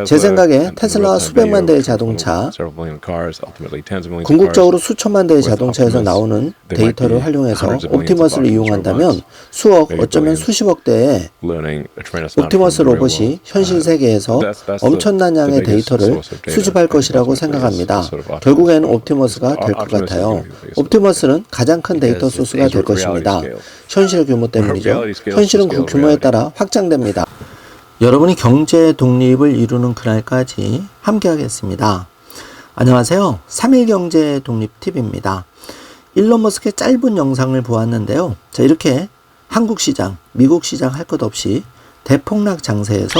제 생각에 테슬라와 수백만 대의 자동차, 궁극적으로 수천만 대의 자동차에서 나오는 데이터를 활용해서 옵티머스를 이용한다면 수억, 어쩌면 수십억 대의 옵티머스 로봇이 현실 세계에서 엄청난 양의 데이터를 수집할 것이라고 생각합니다. 결국에는 옵티머스가 될 것 같아요. 옵티머스는 가장 큰 데이터 소스가 될 것입니다. 현실 규모 때문이죠. 현실은 그 규모에 따라 확장됩니다. 여러분이 경제 독립을 이루는 그날까지 함께 하겠습니다. 안녕하세요. 3일 경제 독립 팁입니다. 일론 머스크의 짧은 영상을 보았는데요. 자, 이렇게 한국 시장, 미국 시장 할 것 없이 대폭락 장세에서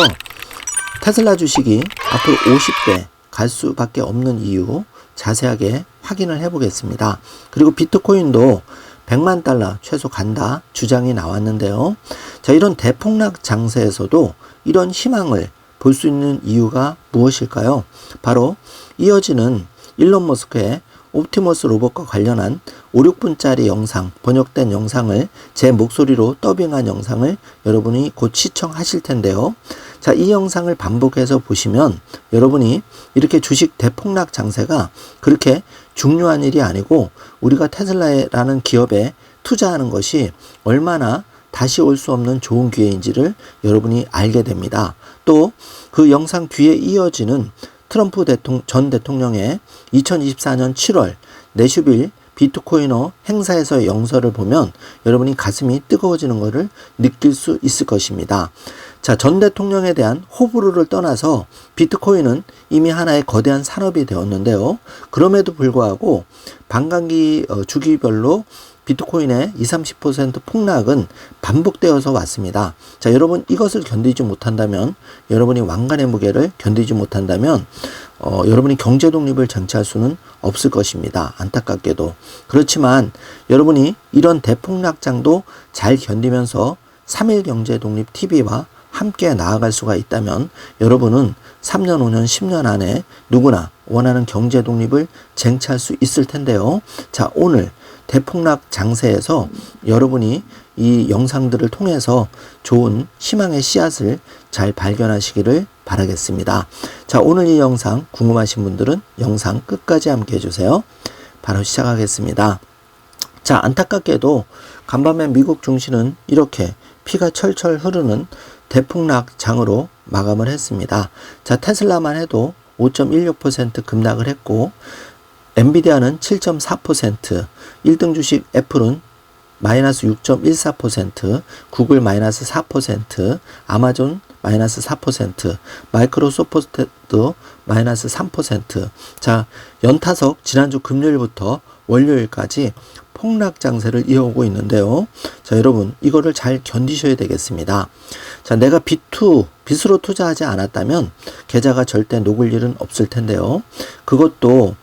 테슬라 주식이 앞으로 50배 갈 수밖에 없는 이유 자세하게 확인을 해보겠습니다. 그리고 비트코인도 100만 달러 최소 간다 주장이 나왔는데요. 자, 이런 대폭락 장세에서도 이런 희망을 볼 수 있는 이유가 무엇일까요? 바로 이어지는 일론 머스크의 옵티머스 로봇과 관련한 5, 6분짜리 영상, 번역된 영상을 제 목소리로 더빙한 영상을 여러분이 곧 시청하실 텐데요. 자, 이 영상을 반복해서 보시면 여러분이 이렇게 주식 대폭락 장세가 그렇게 중요한 일이 아니고 우리가 테슬라라는 기업에 투자하는 것이 얼마나 다시 올 수 없는 좋은 기회인지를 여러분이 알게 됩니다. 또 그 영상 뒤에 이어지는 트럼프 전 대통령의 2024년 7월 내슈빌 비트코이너 행사에서의 영서를 보면 여러분이 가슴이 뜨거워지는 것을 느낄 수 있을 것입니다. 자, 전 대통령에 대한 호불호를 떠나서 비트코인은 이미 하나의 거대한 산업이 되었는데요. 그럼에도 불구하고 반감기 주기별로 비트코인의 20-30% 폭락은 반복되어서 왔습니다. 자, 여러분 이것을 견디지 못한다면, 여러분이 왕관의 무게를 견디지 못한다면 여러분이 경제 독립을 쟁취할 수는 없을 것입니다. 안타깝게도. 그렇지만 여러분이 이런 대폭락장도 잘 견디면서 3일 경제 독립 TV와 함께 나아갈 수가 있다면 여러분은 3년, 5년, 10년 안에 누구나 원하는 경제 독립을 쟁취할 수 있을 텐데요. 자, 오늘 대폭락 장세에서 여러분이 이 영상들을 통해서 좋은 희망의 씨앗을 잘 발견하시기를 바라겠습니다. 자, 오늘 이 영상 궁금하신 분들은 영상 끝까지 함께 해주세요. 바로 시작하겠습니다. 자, 안타깝게도 간밤에 미국 증시는 이렇게 피가 철철 흐르는 대폭락 장으로 마감을 했습니다. 자, 테슬라만 해도 5.16% 급락을 했고 엔비디아는 7.4%, 1등 주식 애플은 마이너스 6.14%, 구글 마이너스 4%, 아마존 마이너스 4%, 마이크로소프트도 마이너스 3%. 자, 연타석 지난주 금요일부터 월요일까지 폭락 장세를 이어오고 있는데요. 자, 여러분 이거를 잘 견디셔야 되겠습니다. 자, 내가 빚으로 투자하지 않았다면 계좌가 절대 녹을 일은 없을 텐데요. 그것도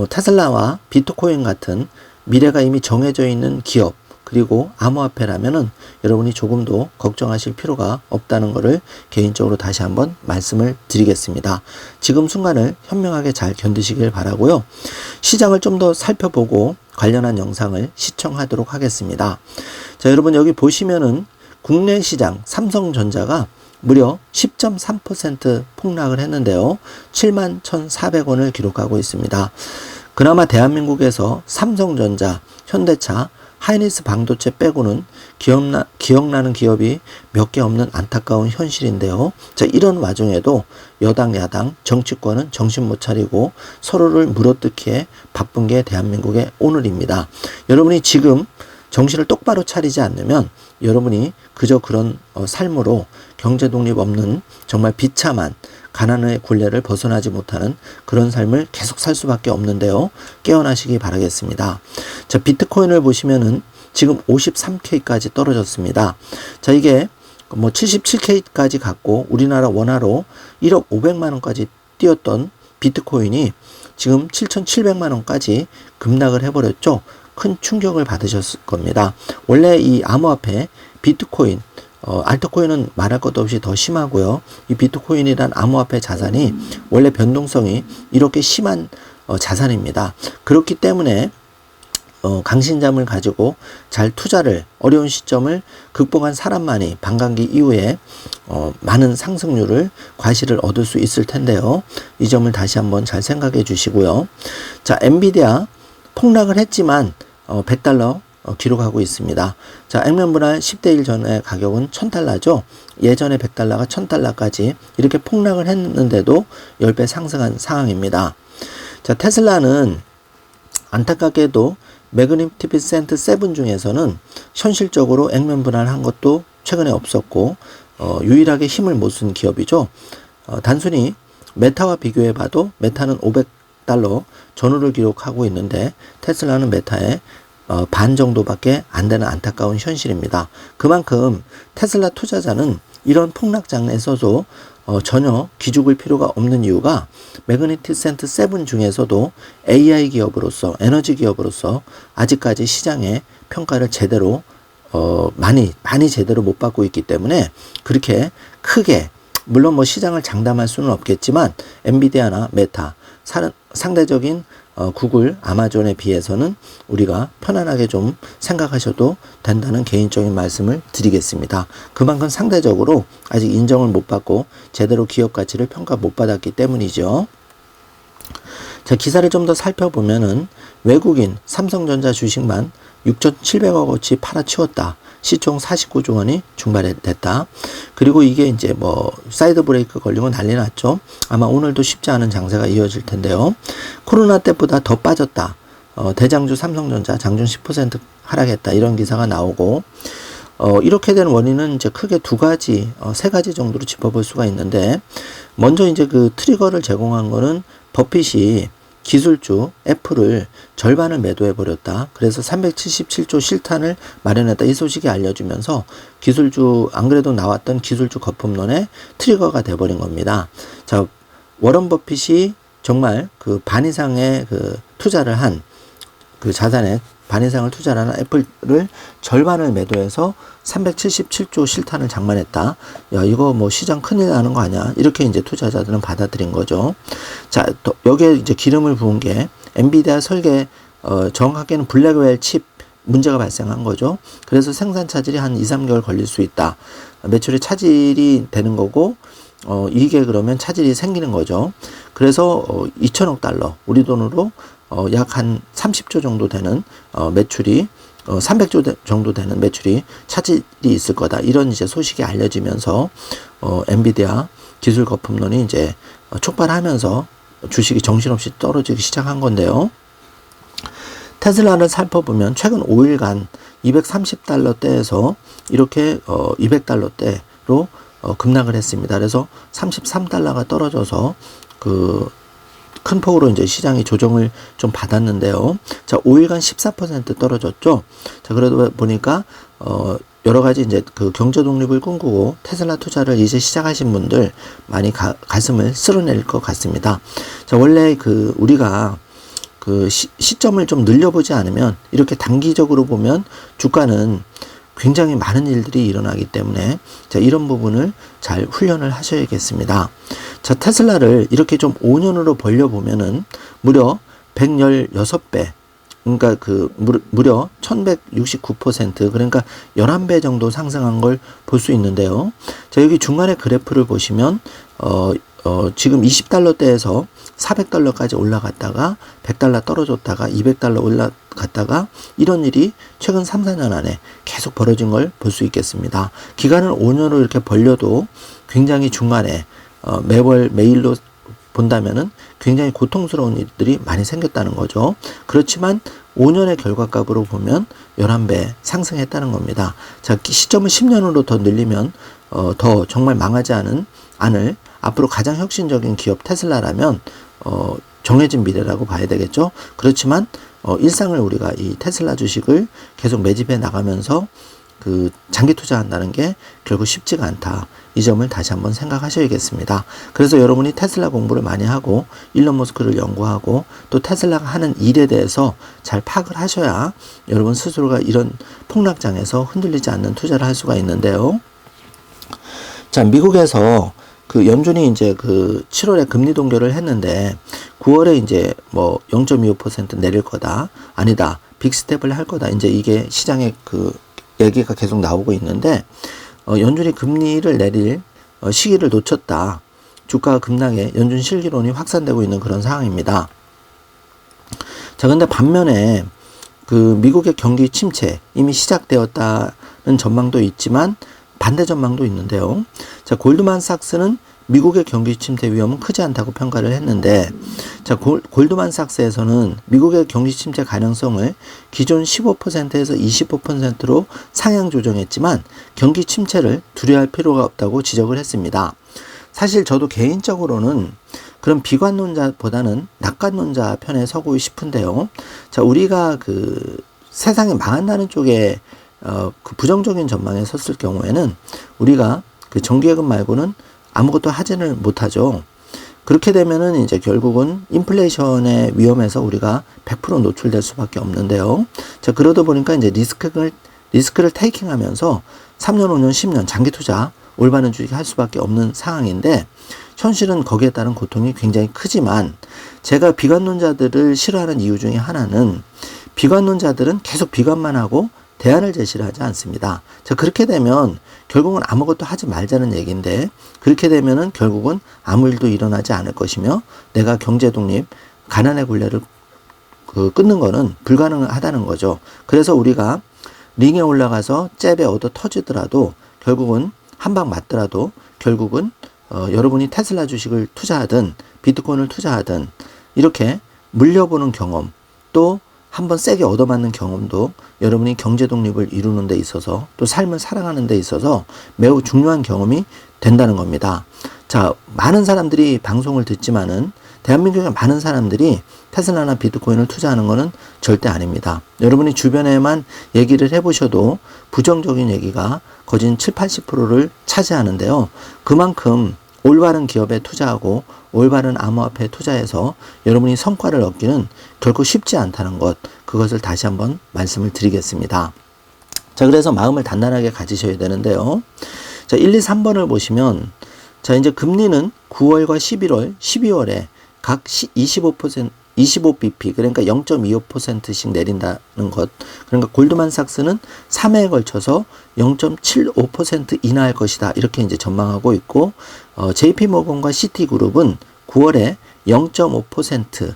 테슬라와 비트코인 같은 미래가 이미 정해져 있는 기업 그리고 암호화폐라면은 여러분이 조금도 걱정하실 필요가 없다는 것을 개인적으로 다시 한번 말씀을 드리겠습니다. 지금 순간을 현명하게 잘 견디시길 바라고요. 시장을 좀 더 살펴보고 관련한 영상을 시청하도록 하겠습니다. 자, 여러분 여기 보시면은 국내 시장 삼성전자가 무려 10.3% 폭락을 했는데요. 71,400원을 기록하고 있습니다. 그나마 대한민국에서 삼성전자, 현대차, 하이닉스 반도체 빼고는 기억나는 기업이 몇 개 없는 안타까운 현실인데요. 자, 이런 와중에도 여당, 야당, 정치권은 정신 못 차리고 서로를 물어뜯기에 바쁜 게 대한민국의 오늘입니다. 여러분이 지금 정신을 똑바로 차리지 않으면 여러분이 그저 그런 삶으로 경제 독립 없는 정말 비참한 가난의 굴레를 벗어나지 못하는 그런 삶을 계속 살 수밖에 없는데요. 깨어나시기 바라겠습니다. 자, 비트코인을 보시면은 지금 53K까지 떨어졌습니다. 자, 이게 77K까지 갔고 우리나라 원화로 1억 500만 원까지 뛰었던 비트코인이 지금 7,700만 원까지 급락을 해버렸죠. 큰 충격을 받으셨을 겁니다. 원래 이 암호화폐 비트코인, 알트코인은 말할 것도 없이 더 심하고요. 이 비트코인이란 암호화폐 자산이 원래 변동성이 이렇게 심한 자산입니다. 그렇기 때문에 강신장을 가지고 잘 투자를 어려운 시점을 극복한 사람만이 반감기 이후에 많은 상승률을 과실을 얻을 수 있을 텐데요. 이 점을 다시 한번 잘 생각해 주시고요. 자, 엔비디아 폭락을 했지만 100달러 기록하고 있습니다. 자, 액면분할 10대1 전의 가격은 1000달러죠. 예전에 100달러가 1000달러까지 이렇게 폭락을 했는데도 10배 상승한 상황입니다. 자, 테슬라는 안타깝게도 매그니피센트 7 중에서는 현실적으로 액면분할한 것도 최근에 없었고 유일하게 힘을 못 쓴 기업이죠. 단순히 메타와 비교해 봐도 메타는 500달러 전후를 기록하고 있는데 테슬라는 메타의 반 정도밖에 안 되는 안타까운 현실입니다. 그만큼 테슬라 투자자는 이런 폭락장에서도 전혀 기죽을 필요가 없는 이유가 매그니피센트 7 중에서도 AI 기업으로서 에너지 기업으로서 아직까지 시장의 평가를 제대로 많이 제대로 못 받고 있기 때문에 그렇게 크게 물론 뭐 시장을 장담할 수는 없겠지만 엔비디아나 메타 상대적인 구글, 아마존에 비해서는 우리가 편안하게 좀 생각하셔도 된다는 개인적인 말씀을 드리겠습니다. 그만큼 상대적으로 아직 인정을 못 받고 제대로 기업 가치를 평가 못 받았기 때문이죠. 자, 기사를 좀 더 살펴보면은 외국인 삼성전자 주식만 6,700억 원치 팔아치웠다. 시총 49조 원이 중발됐다. 그리고 이게 이제 뭐 사이드 브레이크 걸리고 난리 났죠. 아마 오늘도 쉽지 않은 장세가 이어질 텐데요. 코로나 때보다 더 빠졌다. 대장주 삼성전자 장중 10% 하락했다. 이런 기사가 나오고 이렇게 된 원인은 이제 크게 세 가지 정도로 짚어볼 수가 있는데 먼저 이제 그 트리거를 제공한 거는 버핏이 기술주 애플을 절반을 매도해 버렸다. 그래서 377조 실탄을 마련했다. 이 소식이 알려주면서 기술주 안 그래도 나왔던 기술주 거품론의 트리거가 돼버린 겁니다. 자, 워런 버핏이 정말 그 반 이상의 그 투자를 한 그 자산에 반 이상을 투자를 하는 애플을 절반을 매도해서 377조 실탄을 장만했다. 야, 이거 뭐 시장 큰일 나는 거 아니야? 이렇게 이제 투자자들은 받아들인 거죠. 자, 또 여기에 이제 기름을 부은 게 엔비디아 설계, 정확하게는 블랙웰 칩 문제가 발생한 거죠. 그래서 생산 차질이 한 2-3개월 걸릴 수 있다. 매출에 차질이 되는 거고, 이게 그러면 차질이 생기는 거죠. 그래서 2천억 달러, 우리 돈으로 약 한 30조 정도 되는 매출이 300조 정도 되는 매출이 차질이 있을 거다. 이런 이제 소식이 알려지면서 엔비디아 기술 거품론이 이제 촉발하면서 주식이 정신없이 떨어지기 시작한 건데요. 테슬라를 살펴보면 최근 5일간 230달러대에서 이렇게 200달러대로 급락을 했습니다. 그래서 33달러가 떨어져서 큰 폭으로 이제 시장이 조정을 좀 받았는데요. 자, 5일간 14% 떨어졌죠. 자, 그러다 보니까 여러 가지 이제 그 경제 독립을 꿈꾸고 테슬라 투자를 이제 시작하신 분들 많이 가슴을 쓸어낼 것 같습니다. 자, 원래 우리가 시점을 좀 늘려보지 않으면 이렇게 단기적으로 보면 주가는 굉장히 많은 일들이 일어나기 때문에 자, 이런 부분을 잘 훈련을 하셔야겠습니다. 자, 테슬라를 이렇게 좀 5년으로 벌려보면은 무려 116배, 그러니까 무려 1169%, 그러니까 11배 정도 상승한 걸 볼 수 있는데요. 자, 여기 중간에 그래프를 보시면 지금 20달러대에서 400달러까지 올라갔다가 100달러 떨어졌다가 200달러 올라갔다가 이런 일이 최근 3-4년 안에 계속 벌어진 걸 볼 수 있겠습니다. 기간을 5년으로 이렇게 벌려도 굉장히 중간에 매일로 본다면은 굉장히 고통스러운 일들이 많이 생겼다는 거죠. 그렇지만 5년의 결과값으로 보면 11배 상승했다는 겁니다. 자, 시점을 10년으로 더 늘리면 더 정말 망하지 않을 앞으로 가장 혁신적인 기업 테슬라라면 정해진 미래라고 봐야 되겠죠. 그렇지만 일상을 우리가 이 테슬라 주식을 계속 매집해 나가면서 장기 투자한다는 게 결국 쉽지가 않다. 이 점을 다시 한번 생각하셔야겠습니다. 그래서 여러분이 테슬라 공부를 많이 하고 일론 머스크를 연구하고 또 테슬라가 하는 일에 대해서 잘 파악을 하셔야 여러분 스스로가 이런 폭락장에서 흔들리지 않는 투자를 할 수가 있는데요. 자, 미국에서 그 연준이 이제 그 7월에 금리 동결을 했는데 9월에 이제 뭐 0.25% 내릴 거다. 아니다. 빅스텝을 할 거다. 이제 이게 시장에 그 얘기가 계속 나오고 있는데 연준이 금리를 내릴 시기를 놓쳤다. 주가가 급락해 연준 실기론이 확산되고 있는 그런 상황입니다. 자, 근데 반면에 그 미국의 경기 침체 이미 시작되었다는 전망도 있지만 반대 전망도 있는데요. 자, 골드만삭스는 미국의 경기 침체 위험은 크지 않다고 평가를 했는데, 자, 골드만삭스에서는 미국의 경기 침체 가능성을 기존 15%에서 25%로 상향 조정했지만 경기 침체를 두려워할 필요가 없다고 지적을 했습니다. 사실 저도 개인적으로는 그런 비관론자보다는 낙관론자 편에 서고 싶은데요. 자, 우리가 그 세상이 망한다는 쪽에 그 부정적인 전망에 섰을 경우에는 우리가 그 정기예금 말고는 아무것도 하지는 못하죠. 그렇게 되면은 이제 결국은 인플레이션의 위험에서 우리가 100% 노출될 수밖에 없는데요. 자, 그러다 보니까 이제 리스크를 테이킹하면서 3년, 5년, 10년 장기 투자 올바른 주식할 수밖에 없는 상황인데, 현실은 거기에 따른 고통이 굉장히 크지만, 제가 비관론자들을 싫어하는 이유 중에 하나는 비관론자들은 계속 비관만 하고 대안을 제시를 하지 않습니다. 자, 그렇게 되면 결국은 아무것도 하지 말자는 얘기인데, 그렇게 되면은 결국은 아무 일도 일어나지 않을 것이며 내가 경제 독립, 가난의 굴레를 끊는 거는 불가능하다는 거죠. 그래서 우리가 링에 올라가서 잽에 얻어 터지더라도 결국은 한 방 맞더라도 결국은 여러분이 테슬라 주식을 투자하든 비트코인을 투자하든 이렇게 물려보는 경험, 또 한번 세게 얻어맞는 경험도 여러분이 경제 독립을 이루는 데 있어서 또 삶을 살아가는 데 있어서 매우 중요한 경험이 된다는 겁니다. 자, 많은 사람들이 방송을 듣지만은 대한민국의 많은 사람들이 테슬라나 비트코인을 투자하는 것은 절대 아닙니다. 여러분이 주변에만 얘기를 해보셔도 부정적인 얘기가 거진 70-80%를 차지하는데요. 그만큼 올바른 기업에 투자하고 올바른 암호화폐에 투자해서 여러분이 성과를 얻기는 결코 쉽지 않다는 것, 그것을 다시 한번 말씀을 드리겠습니다. 자, 그래서 마음을 단단하게 가지셔야 되는데요. 자, 1, 2, 3번을 보시면, 자, 이제 금리는 9월과 11월, 12월에 각 25bp, 그러니까 0.25%씩 내린다는 것. 그러니까 골드만삭스는 3회에 걸쳐서 0.75% 인하할 것이다. 이렇게 이제 전망하고 있고, JP모건과 시티그룹은 9월에 0.5%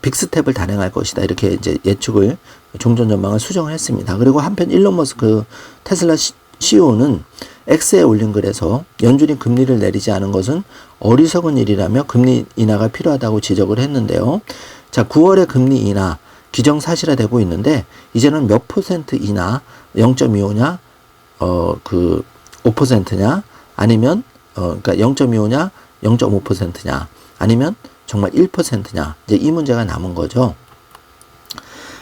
빅스텝을 단행할 것이다. 이렇게 이제 예측을 종전 전망을 수정을 했습니다. 그리고 한편 일론 머스크 테슬라 CEO는 X에 올린 글에서 연준이 금리를 내리지 않은 것은 어리석은 일이라며 금리 인하가 필요하다고 지적을 했는데요. 자, 9월에 금리 인하 기정사실화되고 있는데 이제는 몇 퍼센트 인하, 0.25냐, 5%냐, 아니면 그러니까 0.25냐, 0.5%냐, 아니면 정말 1%냐, 이제 이 문제가 남은 거죠.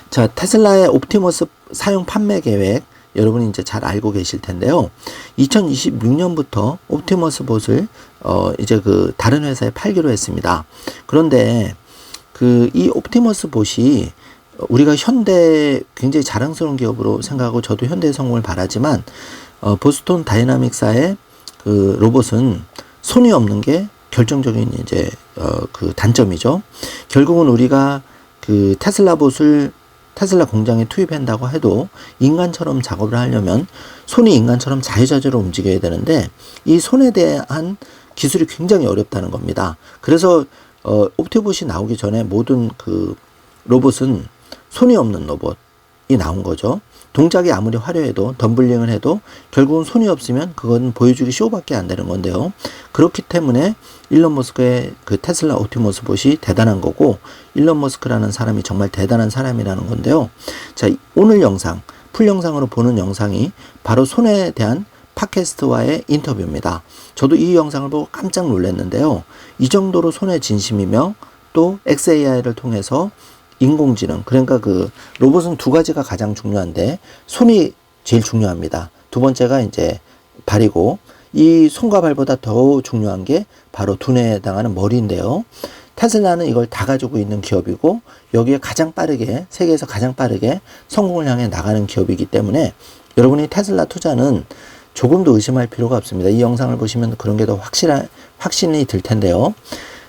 자, 테슬라의 옵티머스 사용 판매 계획 여러분이 이제 잘 알고 계실 텐데요. 2026년부터 옵티머스 봇을 이제 그 다른 회사에 팔기로 했습니다. 그런데 그 이 옵티머스 봇이 우리가 현대 굉장히 자랑스러운 기업으로 생각하고 저도 현대의 성공을 바라지만 보스턴 다이나믹사의 그 로봇은 손이 없는 게 결정적인 이제 그 단점이죠. 결국은 우리가 그 테슬라 봇을 테슬라 공장에 투입한다고 해도 인간처럼 작업을 하려면 손이 인간처럼 자유자재로 움직여야 되는데 이 손에 대한 기술이 굉장히 어렵다는 겁니다. 그래서 옵티봇이 나오기 전에 모든 그 로봇은 손이 없는 로봇이 나온 거죠. 동작이 아무리 화려해도 덤블링을 해도 결국은 손이 없으면 그건 보여주기 쇼밖에 안 되는 건데요. 그렇기 때문에 일론 머스크의 그 테슬라 옵티머스 봇이 대단한 거고 일론 머스크라는 사람이 정말 대단한 사람이라는 건데요. 자, 오늘 영상, 풀 영상으로 보는 영상이 바로 손에 대한 팟캐스트와의 인터뷰입니다. 저도 이 영상을 보고 깜짝 놀랐는데요. 이 정도로 손에 진심이며 또 XAI를 통해서 인공지능, 그러니까 그 로봇은 두 가지가 가장 중요한데 손이 제일 중요합니다. 두 번째가 이제 발이고 이 손과 발보다 더 중요한 게 바로 두뇌에 해당하는 머리인데요. 테슬라는 이걸 다 가지고 있는 기업이고 여기에 가장 빠르게 세계에서 가장 빠르게 성공을 향해 나가는 기업이기 때문에 여러분이 테슬라 투자는 조금도 의심할 필요가 없습니다. 이 영상을 보시면 그런 게 더 확신이 들 텐데요.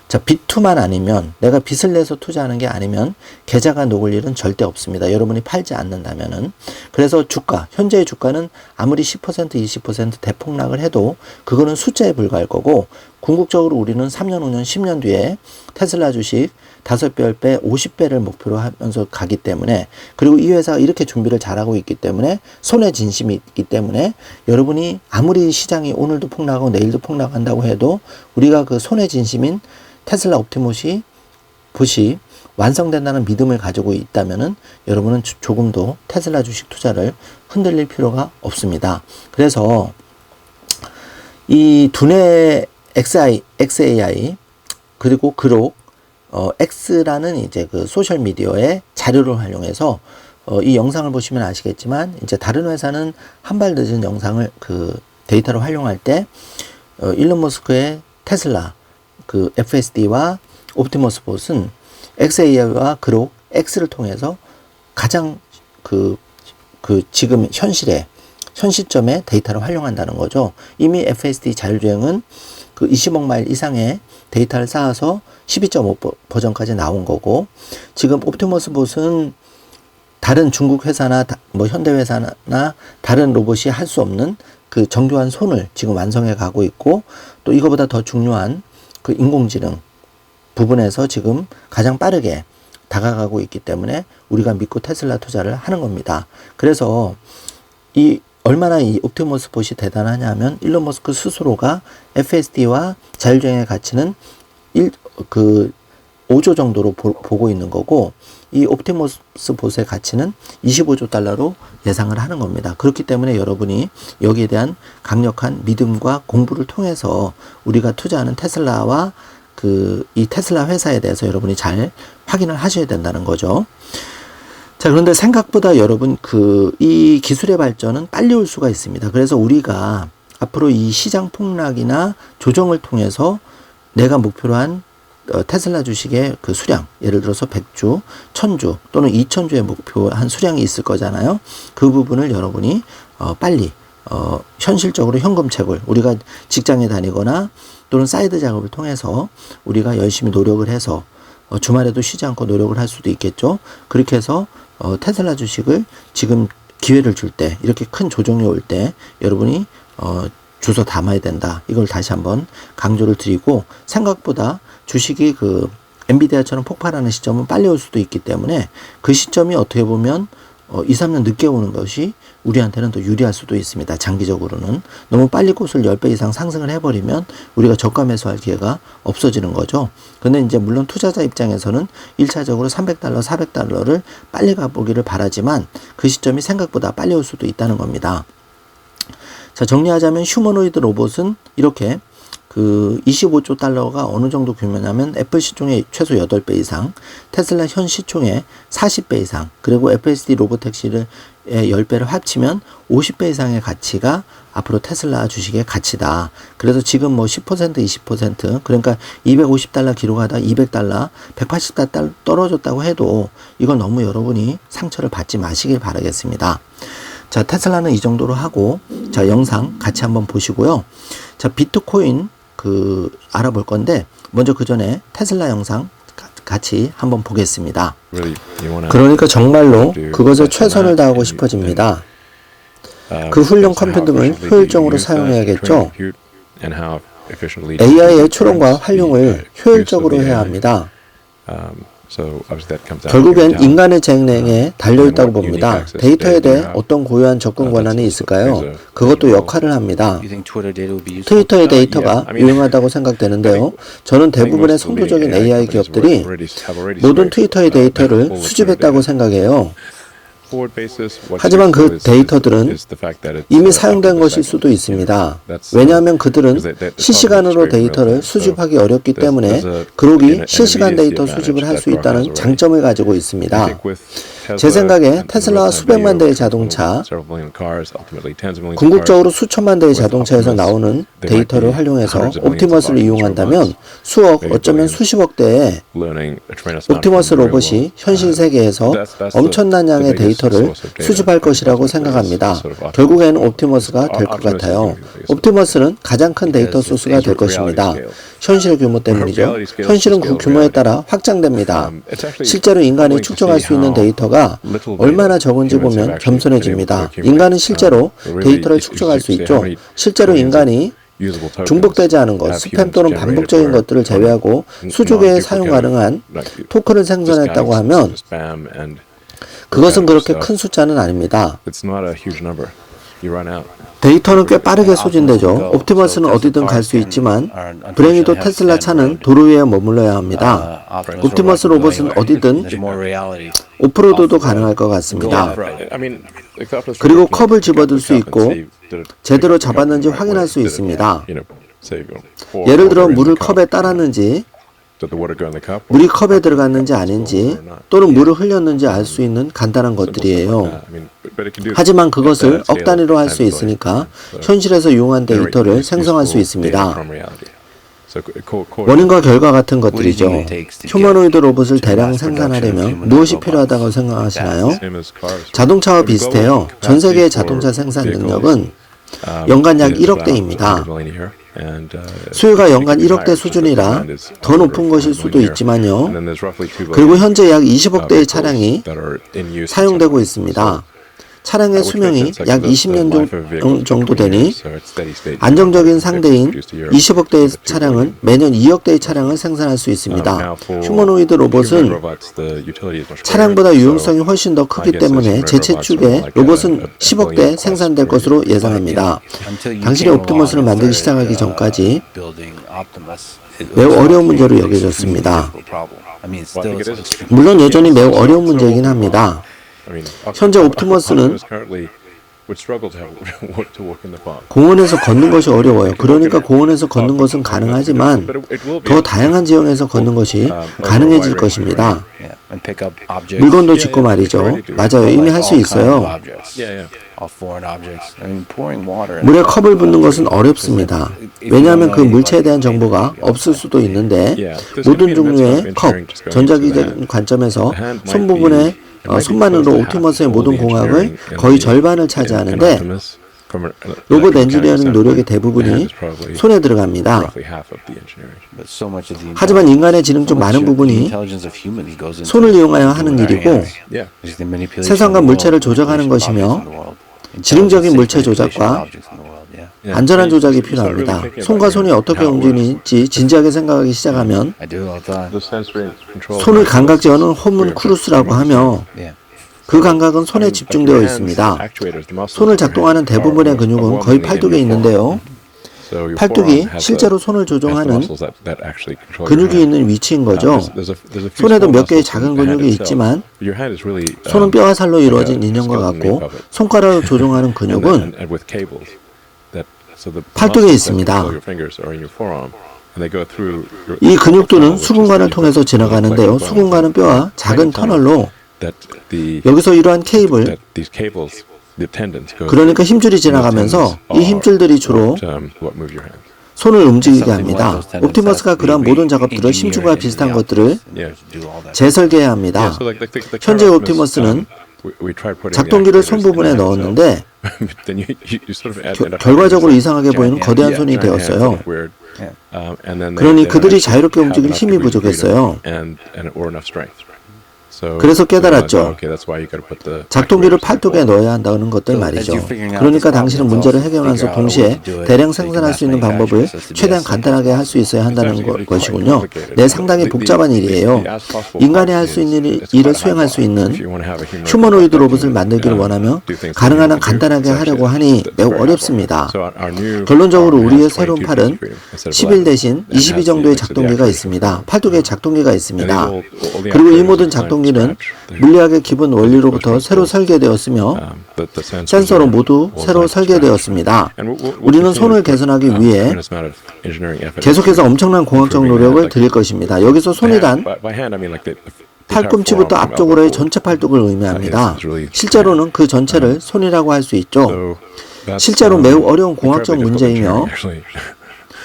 자, 빚투만 아니면, 내가 빚을 내서 투자하는 게 아니면 계좌가 녹을 일은 절대 없습니다. 여러분이 팔지 않는다면은. 그래서 주가, 현재의 주가는 아무리 10%, 20% 대폭락을 해도 그거는 숫자에 불과할 거고, 궁극적으로 우리는 3년, 5년, 10년 뒤에 테슬라 주식 5배, 10배, 50배를 목표로 하면서 가기 때문에, 그리고 이 회사가 이렇게 준비를 잘하고 있기 때문에, 손에 진심이 있기 때문에, 여러분이 아무리 시장이 오늘도 폭락하고 내일도 폭락한다고 해도 우리가 그 손에 진심인 테슬라 옵티머스이 완성된다는 믿음을 가지고 있다면은 여러분은 조금도 테슬라 주식 투자를 흔들릴 필요가 없습니다. 그래서 이 두뇌 XAI 그리고 그록 X라는 이제 그 소셜 미디어의 자료를 활용해서 이 영상을 보시면 아시겠지만, 이제 다른 회사는 한 발 늦은 영상을 그 데이터를 활용할 때 일론 머스크의 테슬라 그 FSD와 옵티머스 봇은 XAI와 그록 X를 통해서 가장 지금 현 시점에 데이터를 활용한다는 거죠. 이미 FSD 자율주행은 그 20억 마일 이상의 데이터를 쌓아서 12.5 버전까지 나온 거고, 지금 옵티머스 봇은 다른 중국 회사나 뭐 현대 회사나 다른 로봇이 할 수 없는 그 정교한 손을 지금 완성해 가고 있고, 또 이거보다 더 중요한 그 인공지능 부분에서 지금 가장 빠르게 다가가고 있기 때문에 우리가 믿고 테슬라 투자를 하는 겁니다. 그래서 얼마나 이 옵티머스 봇이 대단하냐면, 일론 머스크 스스로가 FSD와 자율주행의 가치는 5조 정도로 보고 있는 거고, 이 옵티머스 봇의 가치는 25조 달러로 예상을 하는 겁니다. 그렇기 때문에 여러분이 여기에 대한 강력한 믿음과 공부를 통해서 우리가 투자하는 테슬라와 이 테슬라 회사에 대해서 여러분이 잘 확인을 하셔야 된다는 거죠. 자, 그런데 생각보다 여러분 이 기술의 발전은 빨리 올 수가 있습니다. 그래서 우리가 앞으로 이 시장 폭락이나 조정을 통해서 내가 목표로 한 테슬라 주식의 그 수량, 예를 들어서 100주, 1000주 또는 2000주의 목표한 수량이 있을 거잖아요. 그 부분을 여러분이 빨리 현실적으로 현금채굴, 우리가 직장에 다니거나 또는 사이드 작업을 통해서 우리가 열심히 노력을 해서 주말에도 쉬지 않고 노력을 할 수도 있겠죠. 그렇게 해서 테슬라 주식을 지금 기회를 줄 때, 이렇게 큰 조정이 올 때 여러분이 주워 담아야 된다. 이걸 다시 한번 강조를 드리고, 생각보다 주식이 엔비디아처럼 폭발하는 시점은 빨리 올 수도 있기 때문에 그 시점이 어떻게 보면 2, 3년 늦게 오는 것이 우리한테는 더 유리할 수도 있습니다. 장기적으로는. 너무 빨리 꽃을 10배 이상 상승을 해버리면 우리가 저가 매수할 기회가 없어지는 거죠. 근데 이제 물론 투자자 입장에서는 1차적으로 300달러, 400달러를 빨리 가보기를 바라지만 그 시점이 생각보다 빨리 올 수도 있다는 겁니다. 자, 정리하자면 휴머노이드 로봇은 이렇게 25조 달러가 어느 정도 규모냐면 애플 시총의 최소 8배 이상, 테슬라 현 시총의 40배 이상, 그리고 FSD 로보택시의 10배를 합치면 50배 이상의 가치가 앞으로 테슬라 주식의 가치다. 그래서 지금 10%, 20%, 그러니까 250달러 기록하다 200달러, 180달러 떨어졌다고 해도 이건 너무 여러분이 상처를 받지 마시길 바라겠습니다. 자, 테슬라는 이 정도로 하고, 자, 영상 같이 한번 보시고요. 자, 비트코인 알아볼 건데, 먼저 그 전에 테슬라 영상 같이 한번 보겠습니다. 그러니까 정말로 그것에 최선을 다하고 싶어집니다. 그 훈련 컴퓨팅을 효율적으로 사용해야겠죠. AI의 추론과 활용을 효율적으로 해야 합니다. 결국엔 인간의 재능에 달려있다고 봅니다. 데이터에 대해 어떤 고유한 접근 권한이 있을까요? 그것도 역할을 합니다. 트위터의 데이터가 유용하다고 생각되는데요. 저는 대부분의 선도적인 AI 기업들이 모든 트위터의 데이터를 수집했다고 생각해요. 하지만 그 데이터들은 이미 사용된 것일 수도 있습니다. 왜냐하면 그들은 실시간으로 데이터를 수집하기 어렵기 때문에 그룹이 실시간 데이터 수집을 할 수 있다는 장점을 가지고 있습니다. 제 생각에 테슬라와 수백만 대의 자동차, 궁극적으로 수천만 대의 자동차에서 나오는 데이터를 활용해서 옵티머스를 이용한다면 수억, 어쩌면 수십억 대의 옵티머스 로봇이 현실 세계에서 엄청난 양의 데이터를 수집할 것이라고 생각합니다. 결국에는 옵티머스가 될 것 같아요. 옵티머스는 가장 큰 데이터 소스가 될 것입니다. 현실 규모 때문이죠. 현실은 그 규모에 따라 확장됩니다. 실제로 인간이 축적할 수 있는 데이터가 얼마나 적은지 보면 겸손해집니다. 인간은 실제로 데이터를 축적할 수 있죠. 실제로 인간이 중복되지 않은 것, 스팸 또는 반복적인 것들을 제외하고 수조 개에 사용 가능한 토큰을 생성했다고 하면 그것은 그렇게 큰 숫자는 아닙니다. 데이터는 꽤 빠르게 소진되죠. 옵티머스는 어디든 갈 수 있지만 불행히도 테슬라 차는 도로 위에 머물러야 합니다. 옵티머스 로봇은 어디든 오프로드도 가능할 것 같습니다. 그리고 컵을 집어들 수 있고 제대로 잡았는지 확인할 수 있습니다. 예를 들어 물을 컵에 따랐는지, 물이 컵에 들어갔는지 아닌지, 또는 물을 흘렸는지 알 수 있는 간단한 것들이에요. 하지만 그것을 억 단위로 할 수 있으니까 현실에서 이용한 데이터를 생성할 수 있습니다. 원인과 결과 같은 것들이죠. 휴머노이드 로봇을 대량 생산하려면 무엇이 필요하다고 생각하시나요? 자동차와 비슷해요. 전 세계의 자동차 생산 능력은 연간 약 1억 대입니다. 수요가 연간 1억 대 수준이라 더 높은 것일 수도 있지만요. 그리고 현재 약 20억 대의 차량이 사용되고 있습니다. 차량의 수명이 약 20년 정도 되니 안정적인 상대인 20억 대의 차량은 매년 2억 대의 차량을 생산할 수 있습니다. 휴머노이드 로봇은 차량보다 유용성이 훨씬 더 크기 때문에 제 추측에 로봇은 10억 대 생산될 것으로 예상합니다. 당신이 옵티머스를 만들기 시작하기 전까지 매우 어려운 문제로 여겨졌습니다. 물론 여전히 매우 어려운 문제이긴 합니다. 현재 옵티머스는 공원에서 걷는 것이 어려워요. 그러니까 공원에서 걷는 것은 가능하지만 더 다양한 지형에서 걷는 것이 가능해질 것입니다. 물건도 짚고 말이죠. 맞아요. 이미 할 수 있어요. 물에 컵을 붓는 것은 어렵습니다. 왜냐하면 그 물체에 대한 정보가 없을 수도 있는데 모든 종류의 컵, 전자기적 관점에서 손 부분에 손만으로 옵티머스의 모든 공학을 거의 절반을 차지하는데 로봇 엔지니어링 노력의 대부분이 손에 들어갑니다. 하지만 인간의 지능 중 많은 부분이 손을 이용하여 하는 일이고 세상과 물체를 조작하는 것이며 지능적인 물체 조작과 안전한 조작이 필요합니다. 손과 손이 어떻게 움직이는지 진지하게 생각하기 시작하면 손을 감각 지어는 호문쿠루스라고 하며 그 감각은 손에 집중되어 있습니다. 손을 작동하는 대부분의 근육은 거의 팔뚝에 있는데요. 팔뚝이 실제로 손을 조종하는 근육이 있는 위치인 거죠. 손에도 몇 개의 작은 근육이 있지만 손은 뼈와 살로 이루어진 인형과 같고 손가락을 조종하는 근육은 팔뚝에 있습니다. 이 근육들은 수근관을 통해서 지나가는데요. 수근관은 뼈와 작은 터널로 여기서 이러한 케이블, 그러니까 힘줄이 지나가면서 이 힘줄들이 주로 손을 움직이게 합니다. 옵티머스가 그러한 모든 작업들을 힘줄과 비슷한 것들을 재설계해야 합니다. 현재 옵티머스는 작동기를 손 부분에 넣었는데 결과적으로 이상하게 보이는 거대한 손이 되었어요. 그러니 그들이 자유롭게 움직일 힘이 부족했어요. 그래서 깨달았죠. 작동기를 팔뚝에 넣어야 한다는 것들 말이죠. 그러니까 당신은 문제를 해결하면서 동시에 대량 생산할 수 있는 방법을 최대한 간단하게 할 수 있어야 한다는 것이군요. 네, 상당히 복잡한 일이에요. 인간이 할 수 있는 일을 수행할 수 있는 휴머노이드 로봇을 만들기를 원하며 가능한 한 간단하게 하려고 하니 매우 어렵습니다. 결론적으로 우리의 새로운 팔은 11 대신 22 정도의 작동기가 있습니다. 팔뚝에 작동기가 있습니다. 그리고 이 모든 작동기 는 물리학의 기본 원리로부터 새로 설계되었으며 센서로 모두 새로 설계되었습니다. 우리는 손을 개선하기 위해 계속해서 엄청난 공학적 노력을 들일 것입니다. 여기서 손이란 팔꿈치부터 앞쪽으로의 전체 팔뚝을 의미합니다. 실제로는 그 전체를 손이라고 할 수 있죠. 실제로 매우 어려운 공학적 문제이며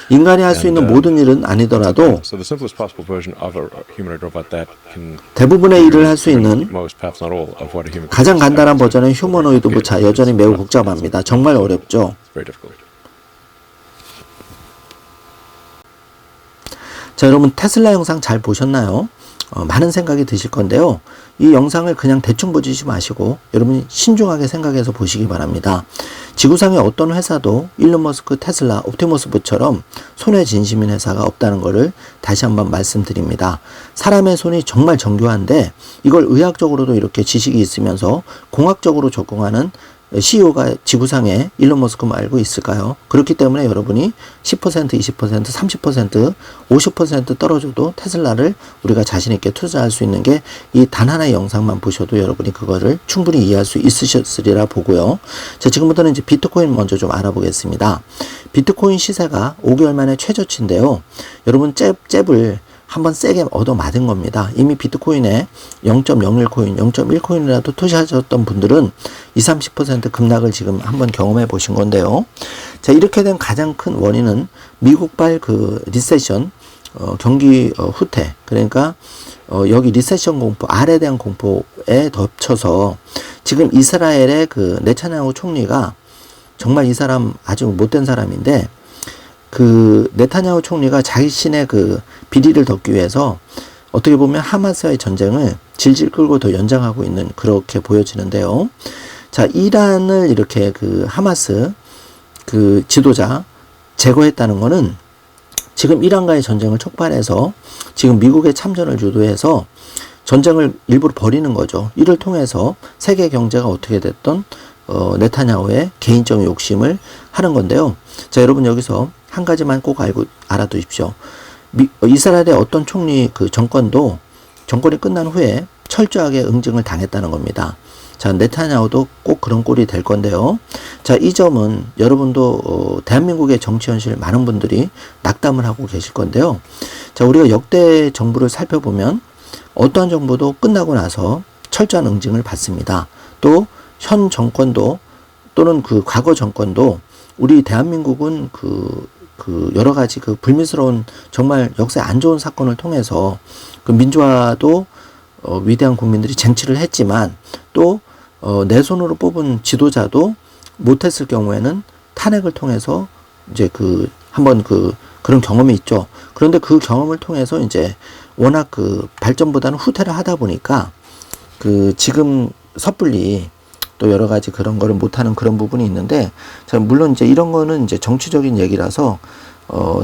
인간이 할 수 있는 모든 일은 아니더라도 대부분의 일을 할 수 있는 가장 간단한 버전의 휴머노이드 부차 여전히 매우 복잡합니다. 정말 어렵죠. 자, 여러분 테슬라 영상 잘 보셨나요? 많은 생각이 드실 건데요. 이 영상을 그냥 대충 보시지 마시고 여러분이 신중하게 생각해서 보시기 바랍니다. 지구상의 어떤 회사도 일론 머스크, 테슬라, 옵티머스 부처럼 손에 진심인 회사가 없다는 것을 다시 한번 말씀드립니다. 사람의 손이 정말 정교한데 이걸 의학적으로도 이렇게 지식이 있으면서 공학적으로 적용하는 CEO가 지구상에 일론 머스크 말고 있을까요? 그렇기 때문에 여러분이 10%, 20%, 30%, 50% 떨어져도 테슬라를 우리가 자신있게 투자할 수 있는 게 이 단 하나의 영상만 보셔도 여러분이 그거를 충분히 이해할 수 있으셨으리라 보고요. 자, 지금부터는 이제 비트코인 먼저 좀 알아보겠습니다. 비트코인 시세가 5개월 만에 최저치인데요. 여러분 잽을 한번 세게 얻어맞은 겁니다. 이미 비트코인에 0.01 코인, 0.1 코인이라도 투자하셨던 분들은 20, 30% 급락을 지금 한번 경험해 보신 건데요. 자, 이렇게 된 가장 큰 원인은 미국발 그 리세션, 경기 후퇴, 그러니까 여기 리세션 공포, R에 대한 공포에 덮쳐서 지금 이스라엘의 그 네타냐후 총리가 정말 이 사람 아주 못된 사람인데 그 네타냐후 총리가 자신의 그 비리를 덮기 위해서 어떻게 보면 하마스와의 전쟁을 질질 끌고 더 연장하고 있는 그렇게 보여지는데요. 자, 이란을 이렇게 그 하마스 그 지도자 제거했다는 거는 지금 이란과의 전쟁을 촉발해서 지금 미국의 참전을 주도해서 전쟁을 일부러 벌이는 거죠. 이를 통해서 세계 경제가 어떻게 됐던 네타냐후의 개인적 욕심을 하는 건데요. 자, 여러분 여기서 한 가지만 꼭 알아두십시오. 이스라엘의 어떤 총리 그 정권이 끝난 후에 철저하게 응징을 당했다는 겁니다. 자, 네타냐후도 꼭 그런 꼴이 될 건데요. 자, 이 점은 여러분도 대한민국의 정치 현실 많은 분들이 낙담을 하고 계실 건데요. 자, 우리가 역대 정부를 살펴보면 어떠한 정부도 끝나고 나서 철저한 응징을 받습니다. 또 현 정권도 또는 그 과거 정권도 우리 대한민국은 그 여러 가지 그 불미스러운 정말 역사에 안 좋은 사건을 통해서 그 민주화도 위대한 국민들이 쟁취를 했지만 또 내 손으로 뽑은 지도자도 못했을 경우에는 탄핵을 통해서 이제 그 한번 그런 경험이 있죠. 그런데 그 경험을 통해서 이제 워낙 그 발전보다는 후퇴를 하다 보니까 그 지금 섣불리 또 여러 가지 그런 거를 못하는 그런 부분이 있는데, 자, 물론 이제 이런 거는 이제 정치적인 얘기라서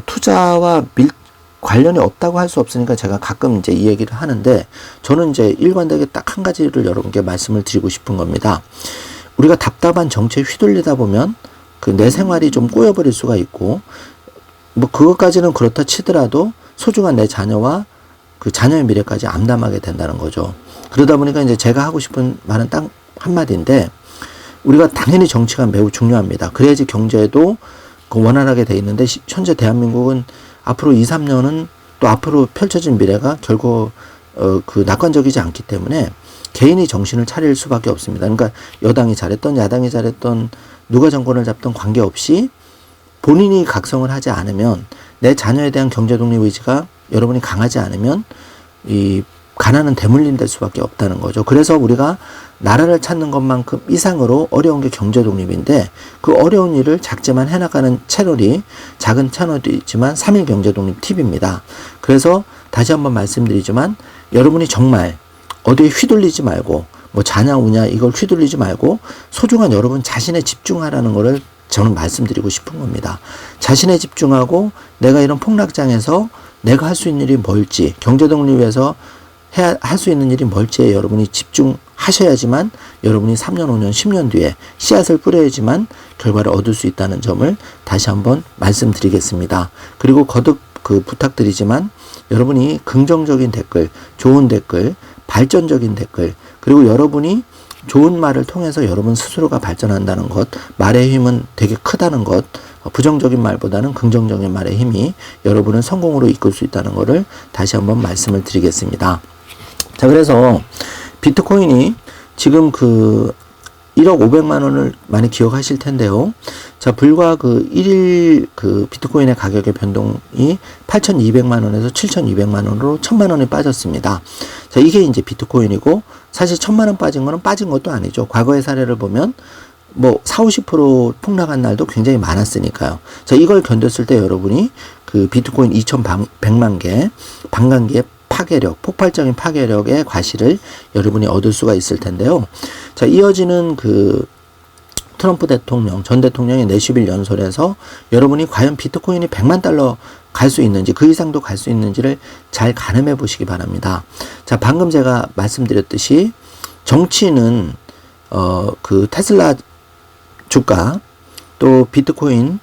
투자와 관련이 없다고 할 수 없으니까 제가 가끔 이제 이 얘기를 하는데, 저는 이제 일관되게 딱 한 가지를 여러분께 말씀을 드리고 싶은 겁니다. 우리가 답답한 정치에 휘둘리다 보면 그 내 생활이 좀 꼬여버릴 수가 있고, 뭐 그것까지는 그렇다 치더라도 소중한 내 자녀와 그 자녀의 미래까지 암담하게 된다는 거죠. 그러다 보니까 이제 제가 하고 싶은 말은 딱 한마디인데, 우리가 당연히 정치가 매우 중요합니다. 그래야지 경제도 원활하게 돼 있는데, 현재 대한민국은 앞으로 2, 3년은 또 앞으로 펼쳐진 미래가 결코 그 낙관적이지 않기 때문에 개인이 정신을 차릴 수밖에 없습니다. 그러니까 여당이 잘했던 야당이 잘했던 누가 정권을 잡던 관계없이 본인이 각성을 하지 않으면, 내 자녀에 대한 경제 독립 의지가 여러분이 강하지 않으면 이 가난은 대물림 될 수밖에 없다는 거죠. 그래서 우리가 나라를 찾는 것만큼 이상으로 어려운 게 경제 독립인데, 그 어려운 일을 작지만 해나가는 채널이, 작은 채널이지만 3일 경제 독립 팁입니다. 그래서 다시 한번 말씀드리지만 여러분이 정말 어디에 휘둘리지 말고, 뭐 자냐 우냐 이걸 휘둘리지 말고 소중한 여러분 자신에 집중하라는 거를 저는 말씀드리고 싶은 겁니다. 자신에 집중하고 내가 이런 폭락장에서 내가 할 수 있는 일이 뭘지, 경제 독립 위해서 할 수 있는 일이 뭘지에 여러분이 집중하셔야지만 여러분이 3년, 5년, 10년 뒤에 씨앗을 뿌려야지만 결과를 얻을 수 있다는 점을 다시 한번 말씀드리겠습니다. 그리고 거듭 부탁드리지만 여러분이 긍정적인 댓글, 좋은 댓글, 발전적인 댓글, 그리고 여러분이 좋은 말을 통해서 여러분 스스로가 발전한다는 것, 말의 힘은 되게 크다는 것, 부정적인 말보다는 긍정적인 말의 힘이 여러분을 성공으로 이끌 수 있다는 것을 다시 한번 말씀을 드리겠습니다. 자, 그래서 비트코인이 지금 그 1억 500만 원을 많이 기억하실 텐데요. 자, 불과 그 1일 그 비트코인의 가격의 변동이 8,200만 원에서 7,200만 원으로 1,000만 원이 빠졌습니다. 자, 이게 이제 비트코인이고, 사실 1,000만 원 빠진 거는 빠진 것도 아니죠. 과거의 사례를 보면 뭐 40, 50% 폭락한 날도 굉장히 많았으니까요. 자, 이걸 견뎠을 때 여러분이 그 비트코인 2,100만 개 반감기의 파괴력, 폭발적인 파괴력의 과실을 여러분이 얻을 수가 있을 텐데요. 자, 이어지는 그 트럼프 대통령, 전 대통령의 내슈빌 연설에서 여러분이 과연 비트코인이 100만 달러 갈 수 있는지, 그 이상도 갈 수 있는지를 잘 가늠해 보시기 바랍니다. 자, 방금 제가 말씀드렸듯이 정치는 그 테슬라 주가 또 비트코인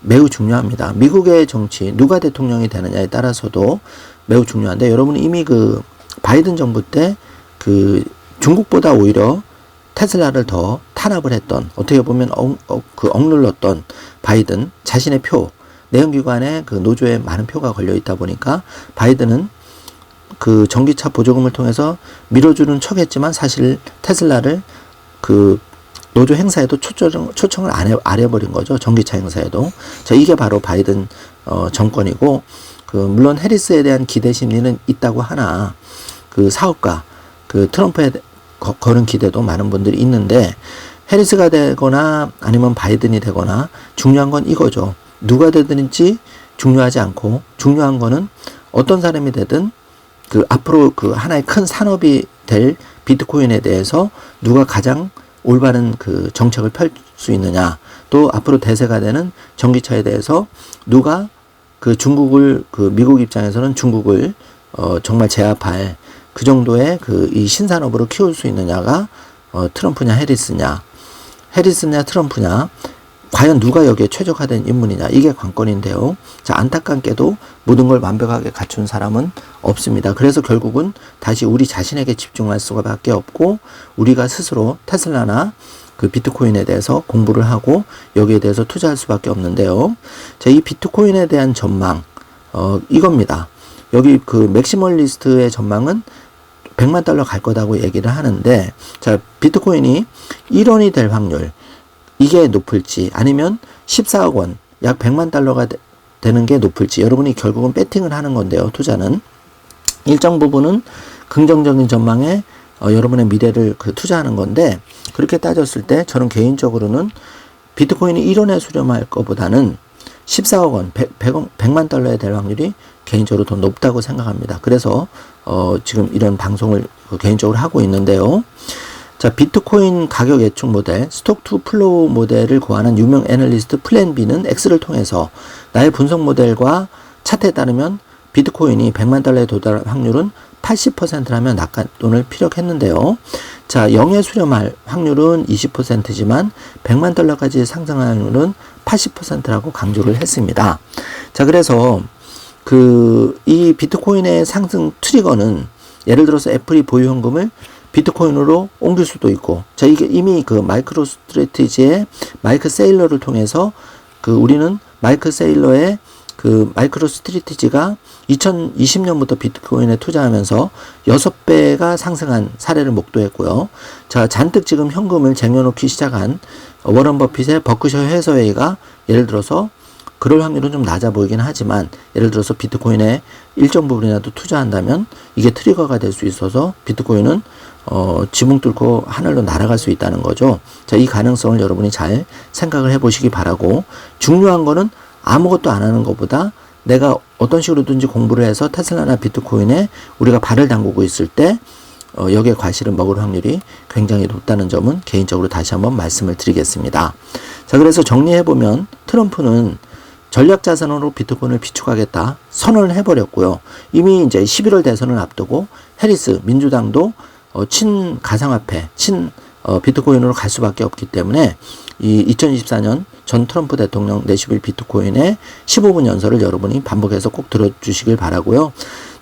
매우 중요합니다. 미국의 정치, 누가 대통령이 되느냐에 따라서도 매우 중요한데, 여러분이 이미 그 바이든 정부 때 그 중국보다 오히려 테슬라를 더 탄압을 했던, 어떻게 보면 억눌렀던 바이든 자신의 표, 내연기관의 그 노조에 많은 표가 걸려 있다 보니까 바이든은 그 전기차 보조금을 통해서 밀어주는 척했지만 사실 테슬라를 그 노조 행사에도 초청을 안 해버린 거죠. 전기차 행사에도. 자, 이게 바로 바이든 정권이고, 그 물론 해리스에 대한 기대 심리는 있다고 하나, 그 사업가 그 트럼프에 거는 기대도 많은 분들이 있는데, 해리스가 되거나 아니면 바이든이 되거나 중요한 건 이거죠. 누가 되든지 중요하지 않고, 중요한 거는 어떤 사람이 되든 그 앞으로 그 하나의 큰 산업이 될 비트코인에 대해서 누가 가장 올바른 그 정책을 펼 수 있느냐, 또 앞으로 대세가 되는 전기차에 대해서 누가 그 중국을, 그 미국 입장에서는 중국을 정말 제압할 그 정도의 그 이 신산업으로 키울 수 있느냐가 트럼프냐 해리스냐 트럼프냐, 과연 누가 여기에 최적화된 인물이냐, 이게 관건인데요. 자, 안타깝게도 모든 걸 완벽하게 갖춘 사람은 없습니다. 그래서 결국은 다시 우리 자신에게 집중할 수밖에 없고, 우리가 스스로 테슬라나 그 비트코인에 대해서 공부를 하고 여기에 대해서 투자할 수밖에 없는데요. 자, 이 비트코인에 대한 전망 이겁니다. 여기 그 맥시멀리스트의 전망은 100만 달러 갈 거다고 얘기를 하는데, 자, 비트코인이 1원이 될 확률, 이게 높을지 아니면 14억 원, 약 100만 달러가 되는 게 높을지, 여러분이 결국은 배팅을 하는 건데요. 투자는 일정 부분은 긍정적인 전망에 여러분의 미래를 투자하는 건데, 그렇게 따졌을 때 저는 개인적으로는 비트코인이 1원에 수렴할 것보다는 14억 원, 100만 달러에 될 확률이 개인적으로 더 높다고 생각합니다. 그래서 지금 이런 방송을 개인적으로 하고 있는데요. 자, 비트코인 가격 예측 모델, 스톡 투 플로우 모델을 고안한 유명 애널리스트 플랜 B는 X를 통해서 나의 분석 모델과 차트에 따르면 비트코인이 100만 달러에 도달할 확률은 80%라면 낙관돈을 피력했는데요. 자, 0에 수렴할 확률은 20%지만 100만 달러까지 상승할 확률은 80%라고 강조를 했습니다. 자, 그래서 이 비트코인의 상승 트리거는 예를 들어서 애플이 보유 현금을 비트코인으로 옮길 수도 있고, 자, 이게 이미 그 마이크로 스트래티지의 마이크 세일러를 통해서 우리는 마이크 세일러의 그 마이크로 스트래티지가 2020년부터 비트코인에 투자하면서 6배가 상승한 사례를 목도했고요. 자, 잔뜩 지금 현금을 쟁여놓기 시작한 워런 버핏의 버크셔 해서웨이가 예를 들어서 그럴 확률은 좀 낮아 보이긴 하지만, 예를 들어서 비트코인에 일정 부분이라도 투자한다면 이게 트리거가 될 수 있어서 비트코인은 지붕 뚫고 하늘로 날아갈 수 있다는 거죠. 자, 이 가능성을 여러분이 잘 생각을 해보시기 바라고, 중요한 거는 아무것도 안 하는 것보다 내가 어떤 식으로든지 공부를 해서 테슬라나 비트코인에 우리가 발을 담그고 있을 때 여기에 과실을 먹을 확률이 굉장히 높다는 점은 개인적으로 다시 한번 말씀을 드리겠습니다. 자, 그래서 정리해보면 트럼프는 전략자산으로 비트코인을 비축하겠다 선언을 해버렸고요. 이미 이제 11월 대선을 앞두고 해리스 민주당도 친가상화폐, 비트코인으로 갈 수밖에 없기 때문에 이 2024년 전 트럼프 대통령 내슈빌 비트코인의 15분 연설을 여러분이 반복해서 꼭 들어주시길 바라고요.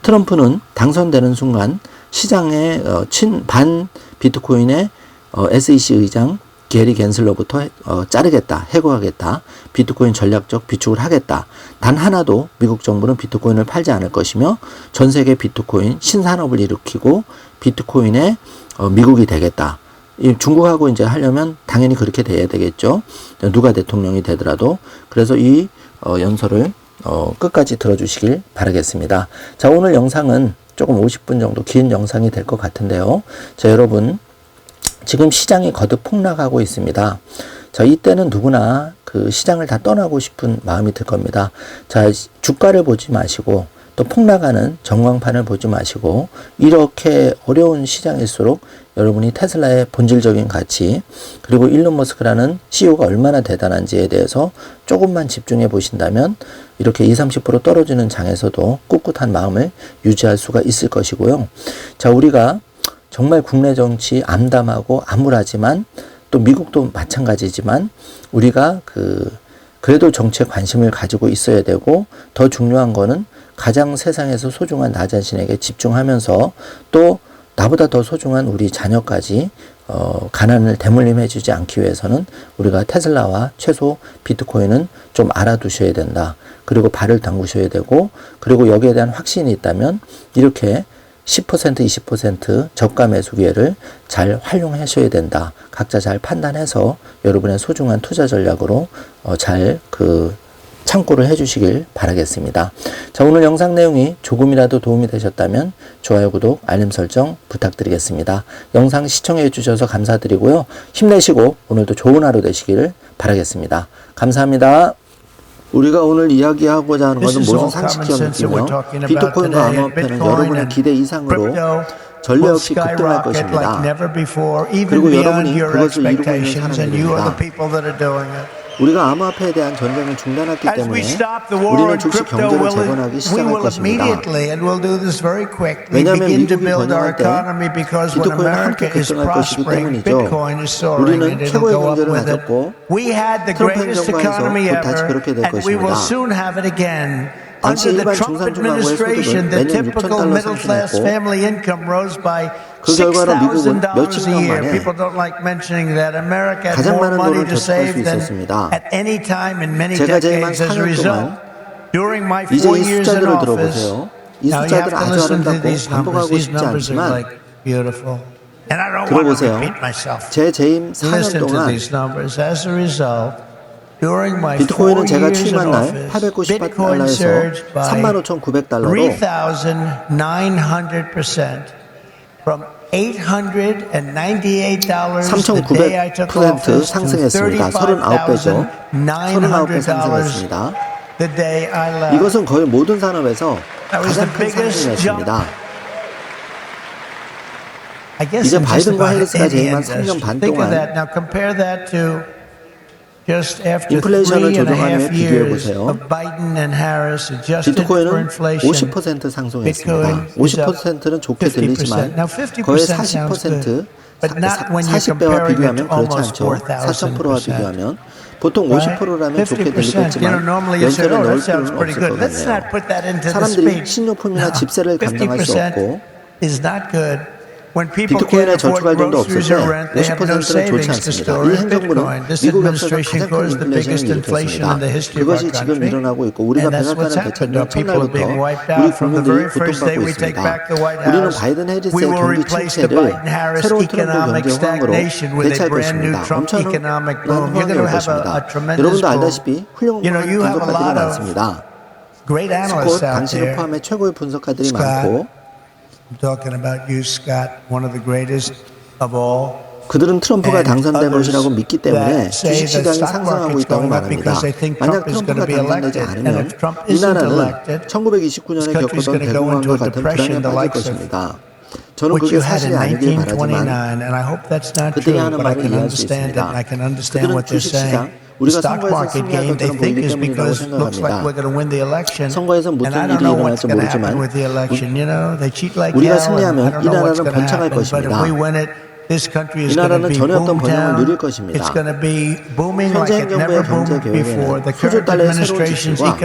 트럼프는 당선되는 순간 시장의 반 비트코인의 SEC 의장 게리 갠슬러부터 자르겠다, 해고하겠다, 비트코인 전략적 비축을 하겠다. 단 하나도 미국 정부는 비트코인을 팔지 않을 것이며 전 세계 비트코인 신산업을 일으키고 비트코인의 미국이 되겠다. 중국하고 이제 하려면 당연히 그렇게 돼야 되겠죠. 누가 대통령이 되더라도. 그래서 이 연설을 끝까지 들어주시길 바라겠습니다. 자, 오늘 영상은 조금 50분 정도 긴 영상이 될 것 같은데요. 자, 여러분 지금 시장이 거듭 폭락하고 있습니다. 자, 이때는 누구나 그 시장을 다 떠나고 싶은 마음이 들 겁니다. 자, 주가를 보지 마시고 또 폭락하는 전광판을 보지 마시고 이렇게 어려운 시장일수록 여러분이 테슬라의 본질적인 가치 그리고 일론 머스크라는 CEO가 얼마나 대단한지에 대해서 조금만 집중해 보신다면 이렇게 20-30% 떨어지는 장에서도 꿋꿋한 마음을 유지할 수가 있을 것이고요. 자, 우리가 정말 국내 정치 암담하고 암울하지만 또 미국도 마찬가지지만 우리가 그래도 정치에 관심을 가지고 있어야 되고 더 중요한 거는 가장 세상에서 소중한 나 자신에게 집중하면서 또 나보다 더 소중한 우리 자녀까지 가난을 대물림해 주지 않기 위해서는 우리가 테슬라와 최소 비트코인은 좀 알아두셔야 된다. 그리고 발을 담그셔야 되고 그리고 여기에 대한 확신이 있다면 이렇게 10% 20% 저가 매수 기회를 잘 활용하셔야 된다. 각자 잘 판단해서 여러분의 소중한 투자 전략으로 잘 참고를 해주시길 바라겠습니다. 자, 오늘 영상 내용이 조금이라도 도움이 되셨다면 좋아요, 구독, 알림 설정 부탁드리겠습니다. 영상 시청해 주셔서 감사드리고요. 힘내시고 오늘도 좋은 하루 되시기를 바라겠습니다. 감사합니다. 우리가 오늘 이야기하고자 하는 것은 모든 상식적 느낌이며 비트코인과 암호화폐는 여러분의 기대 이상으로 전례 없이 급등할 것입니다. 그리고 여러분이 그것을 이루고 있는 사람들입니다. 우리가 암호화폐에 대한 전쟁을 중단했기 때문에 우리는 즉시 경제를 재건하기 시작할 것입니다. 왜냐하면 미국이 번영할 때 비트코인은 함께 급등할 것이기 때문이죠. 우리는 최고의 경제를 가졌고 트럼프 행정부에서 곧 다시 그렇게 될 것입니다. 당시 일반 중산중하고의 소득은 매년 $6,000 상승했고 그 결과로 미국은 몇십 년 만에 가장 많은 돈을 저축할 수 있었습니다. 제가 재임한 4년 동안 이제 이 숫자들을 들어보세요. 이 숫자들은 아주 아름답고 반복하고 싶지 않지만 들어보세요. 제 재임 4년 동안 비트코인은 제가 취임한 날 898달러에서 35,900달러로 3,900% 상승했습니다. 39배죠. 39배 상승했습니다. 이것은 거의 모든 산업에서 가장 큰 상승이었습니다. 이제 바이든과 해리스가 재임한 3년 반 동안 인플레이션을 조정한 후에 비교해보세요. 비트코인은 50% 상승했습니다. 50%는 좋게 들리지만 거의 40배와 비교하면 그렇지 않죠. 4,000%와 비교하면 보통 50%라면 좋게 들리겠지만 연쇄를 넣을 필요는 없을 것 같네요. 사람들이 식료품이나 집세를 감당할 수 없고 비트코인에 저축할 돈도 없을 때 50%는 좋지 않습니다. 이 행정부는 미국 역사에서 가장 큰 인플레이션을 일으켰습니다. 그것이 지금 일어나고 있고 우리가 백악관을 개최한 첫날부터 우리 국민들이 고통받고 있습니다. 우리는 바이든 해리스의 경기 침체를 새로운 트럼프 경제 호황으로 대체할 것입니다. 엄청난 호황이 올 것입니다. 여러분도 알다시피 훌륭한 분석가들이 많습니다. 스콧, 당신을 포함해 최고의 분석가들이 많고 그들은 트럼프가 당선될 것이라고 믿기 때문에 주식시장이 상승하고 있다고 말합니다. 만약 트럼프가 당선되지 않으면 이 나라는 1929년에 겪었던 대공황과 같은 불안에 빠질 것입니다. 저는 그게 사실이 아니길 바라지만 그들이 하는 말을 이해할 수 있습니다. 그들은 주식시장, 우리가 선거에서 승리할 것처럼 보이기 때문이라고 생각합니다. 선거에서 무슨 일이 일어날지 모르지만 우리가 승리하면 이 나라는 번창할 것입니다. 이 나라는 전에 없던 번영을 누릴 것입니다. 현재 행정부의 경제 계획에는 9조 달러의 새로운 지출과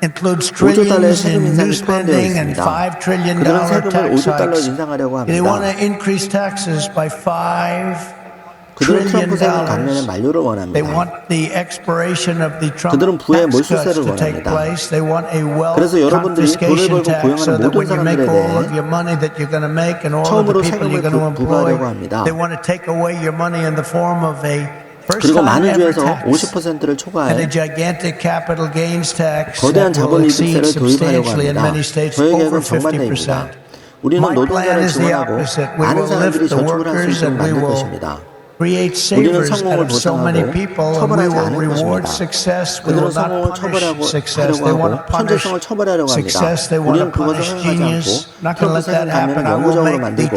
5조 달러의 세금 인상이 포함되어 있습니다. 그들은 세금을 5조 달러 인상하려고 합니다. 그들은 트럼프 세금 감면의 만료를 원합니다. 그들은 부의 몰수세를 원합니다. 그래서 여러분들이 돈을 벌고 고용하는 모든 사람들에 대해 처음으로 세금을 부과하려고 합니다. 그리고 많은 주에서 50%를 초과해 거대한 자본이득세를 도입하려고 합니다. 저의 계획은 정반대입니다. 우리는 노동자를 지원하고 많은 사람들이 저축을 할 수 있도록 만들 것입니다. 우리는 성공을 보상하고 처벌하지 않을 것입니다. 그들은 성공을 처벌하고 하려고 하고 천재성을 처벌하려고 합니다. 우리는 그것을 허용하지 않고 트럼프 세금 감면을 영구적으로 만들고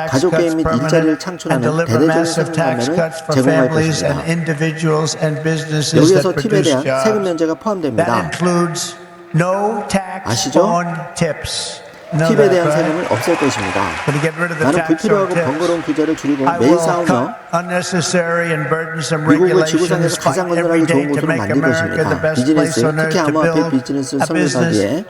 가족 개인 및 일자리를 창출하는 대대적인 세금 감면을 제공할 것입니다. 여기에서 팁에 대한 세금 면제가 포함됩니다. 아시죠? 팁에 대한 세금을 없앨 것입니다. 나는 불필요하고 번거로운 규제를 줄이고 매일 싸우며 미국을 지구상에서 가장 건설하기 좋은 곳으로 만들 것입니다. 비즈니스, 특히 암호화폐 비즈니스 성장하기에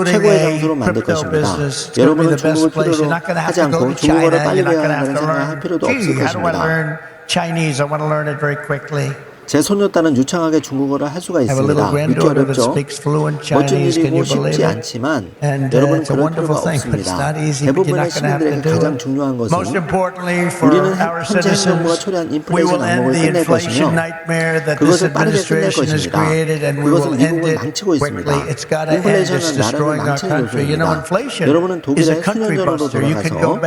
최고의 장소로 만들 것입니다. 여러분은 중국을 필요로 하지 않고 중국어를 빨리 배워야 한다는 생각할 필요도 없을 것입니다. 제 손녀딸은 유창하게 중국어를 할 수가 있습니다. 믿기 어렵죠? 멋진 일이고 쉽지 않지만 여러분은 그럴 필요가 없습니다. 대부분의 시민들에게 가장 중요한 것은 우리는 현재 행정부가 초래한 인플레이션 악몽을 끝낼 것이며 그것을 빠르게 끝낼 것입니다. 그것은 미국을 망치고 있습니다. 인플레이션은 나라를 망치는 요소입니다. 여러분은 독일에 수년 전으로 돌아가서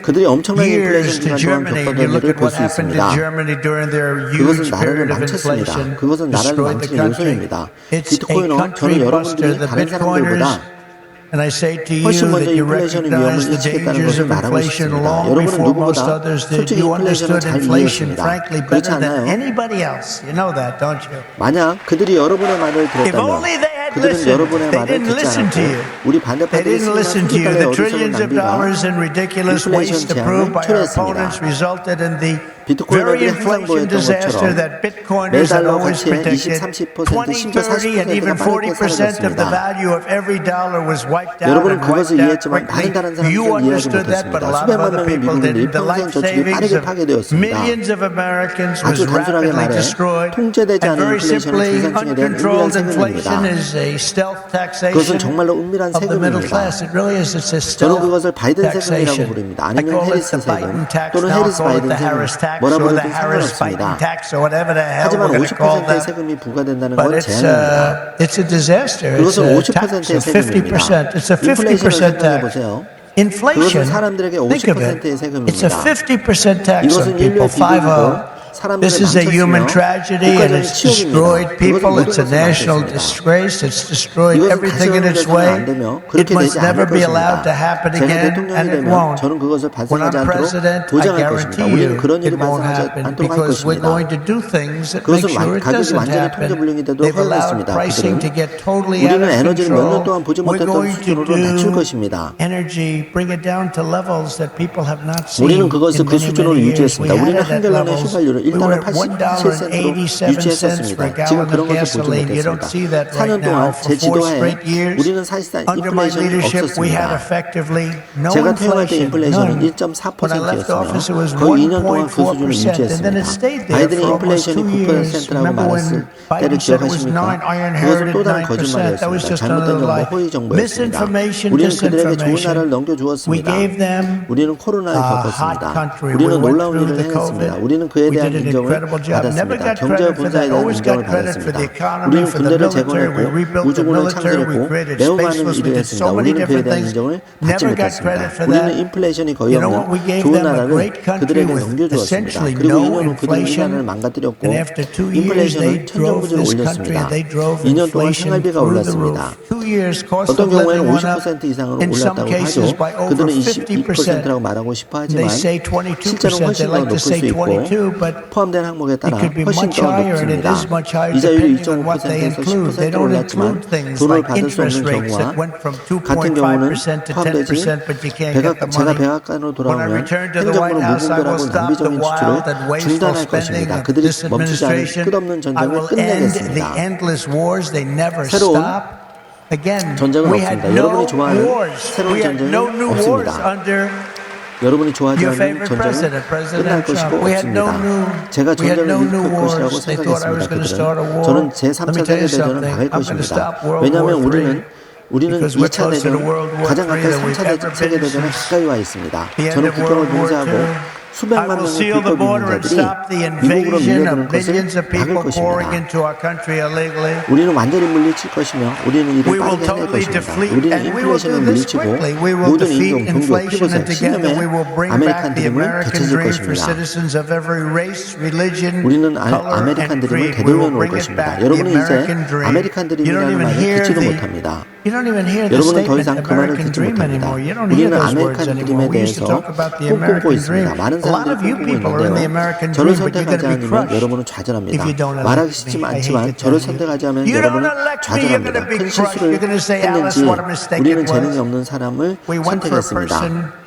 그들이 엄청난 인플레이션 기간 동안 겪었던 일을 볼 수 있습니다. 그것은 나라를 망쳤습니다. 그것은 나라를 망치는 요소입니다. 비트코인은 저는 여러분들이 다른 사람들보다 훨씬 먼저 인플레이션의 위험을 인식했다는 것을 말하고 싶습니다. 여러분은 누구보다 솔직히 인플레이션을 잘 이해했습니다. 그렇지 않나요? 만약 그들이 여러분의 말을 들었다면 그들은 여러분의 말을 듣지 않고 우리 반대파들이 수많은 수달러의 어리석은 낭비가 인플레이션 재앙을 초래했습니다. 비트코인들이 항상 보였던 것처럼 매달러 가치의 20, 30%, 심지어 40%가 빠르게 사라졌습니다. 여러분은 그것을 이해했지만 많은 다른 사람들은 이해하지 못했습니다. 수백만 명의 미국인들이 평생 저축이 빠르게 파괴되었습니다. 아주 단순하게 말해 통제되지 않은 인플레이션의 중상층에 대한 은밀한 세금입니다. 그것은 정말로 은밀한 세금입니다. 저는 그것을 바이든 세금이라고 부릅니다. 아니면 해리스 세금 또는 해리스 바이든 세금 뭐라 부르든 상관없습니다. 하지만 50%의 세금이 부과된다는 건 재앙입니다. 그것은 50%의 세금입니다. 인플레이션을 생각해보세요. 그것은 사람들에게 50%의 세금입니다. 이것은 인류의 비극이고 This is a human tragedy and it's destroyed people. It's a national disgrace. It's destroyed everything in its way. It must never be allowed to happen again, and it won't. When I'm president, I guarantee you it won't happen because we're going to do things that make sure it doesn't happen. They've allowed pricing to get totally out of control. We're going to do energy, bring it down to levels that people have not seen in many years. We had it at levels. 일단은 87센트로 유지했었습니다. 지금 그런 것을 보지 못했습니다. 4년 동안 제 지도하에 우리는 사실상 인플레이션이 없었습니다. 제가 퇴임할 때 인플레이션은 1.4%였으며 거의 2년 동안 그 수준을 유지했습니다. 바이든이 인플레이션이 9%라고 말했을 때를 기억하십니까? 그것은 또 다른 거짓말이었습니다. 잘못된 정보, 허위 정보였습니다. 우리는 그들에게 좋은 나라를 넘겨주었습니다. 우리는 코로나를 겪었습니다. 우리는 놀라운 일을 해냈습니다. 우리는 그에 대한 인정을 받았습니다. 경제 분야에 대한 인정을 받았습니다. 우리는 군대를 재건했고 우주군을 창설했고 매우 많은 일을 했습니다. 우리는 그에 대한 인정을 받지 못했습니다. 우리는 인플레이션이 거의 없는 좋은 나라를 그들에게 넘겨주었습니다. 그리고 2년 후 그들은 이 나라를 망가뜨렸고 인플레이션을 천정부지로 올렸습니다. 2년 동안 생활비가 올랐습니다. 어떤 경우에는 50% 이상으로 올랐다고 하죠. 그들은 22%라고 말하고 싶어 하지만 실제로 훨씬 더 높을 수 있고 포함된 항목에 따라 훨씬 더 높습니다. 이자율이 2.5%에서 10% 올랐지만 돈을 받을 수 없는 경우와 같은 경우는 포함되지 제가 백악관으로 돌아오면 행정부는 무분별하고 낭비적인 지출을 중단할 것입니다. 그들이 멈추지 않은 끝없는 전쟁을 끝내겠습니다. 새로운 전쟁은 없습니다. 여러분이 좋아하는 새로운 전쟁은 없습니다. 여러분이 좋아하지 Your 않는 favorite 전쟁은 president, 끝날 President 것이고 Trump. We had no 없습니다. new, 제가 we had 전쟁을 no new 일으킬 것이라고 wars. They thought I was 생각했습니다. going to start a 그들은 war. 저는 Let me 제3차 tell you 세계대전을 something. 막을 I'm going to 것입니다. stop World 왜냐하면 War III. 우리는 Because we're 2차 closer to 대전, World War 가장 III 가까이 than we've 3차 ever been 세계대전에 since 가까이 와 있습니다. the end 저는 of 국경을 World War 봉쇄하고 II. I 수백만 will 명의 seal the 불법 border and 이민자들이 stop the 미국으로 invasion 밀려드는 of 것을 millions of 막을 people pouring 것입니다. into our country illegally. 우리는 완전히 물리칠 것이며 우리는 이를 We will 빠르게 해낼 totally 것입니다. defeat, 우리는 and we will do 인플레이션을 this 물리치고 quickly. We will 모든 defeat 인종, 종교, inflation, 피부색, and together we will 신념의 bring 아메리칸 back the 드림을 American 되찾을 dream for 것입니다. citizens of every race, religion, 우리는 color, 아메리칸 and 드림을 creed. We will 되돌려 놓을 bring it 것입니다. back. The 여러분은 이제 American dream. 아메리칸 You don't 드림이라는 even 말을 hear 듣지도 the 못합니다. You don't even hear the 여러분은 더 statement 이상 그 말을 American 듣지 dream 못합니다. anymore. You don't hear 우리는 those words 아메리칸 anymore. 드림에 We used to 대해서 talk about the 꿈꾸고 American 있습니다. dream. 많은 A lot 사람들이 of you 꿈꾸고 people are in the 있는데요. American 저를 dream, but you're 선택하지 going to be 않으면 crushed 여러분은 if 좌절합니다. you don't elect 말하기 me. 쉽지만 I hate 않지만 to 저를 tell you. 선택하지 않으면 You don't 여러분은 elect me, you're 좌절합니다. going to be 큰 crushed. 실수를 You're going to say, Alice, 했는지 what a mistake 우리는 it 재능이 was. 없는 사람을 We went for a 선택했습니다. person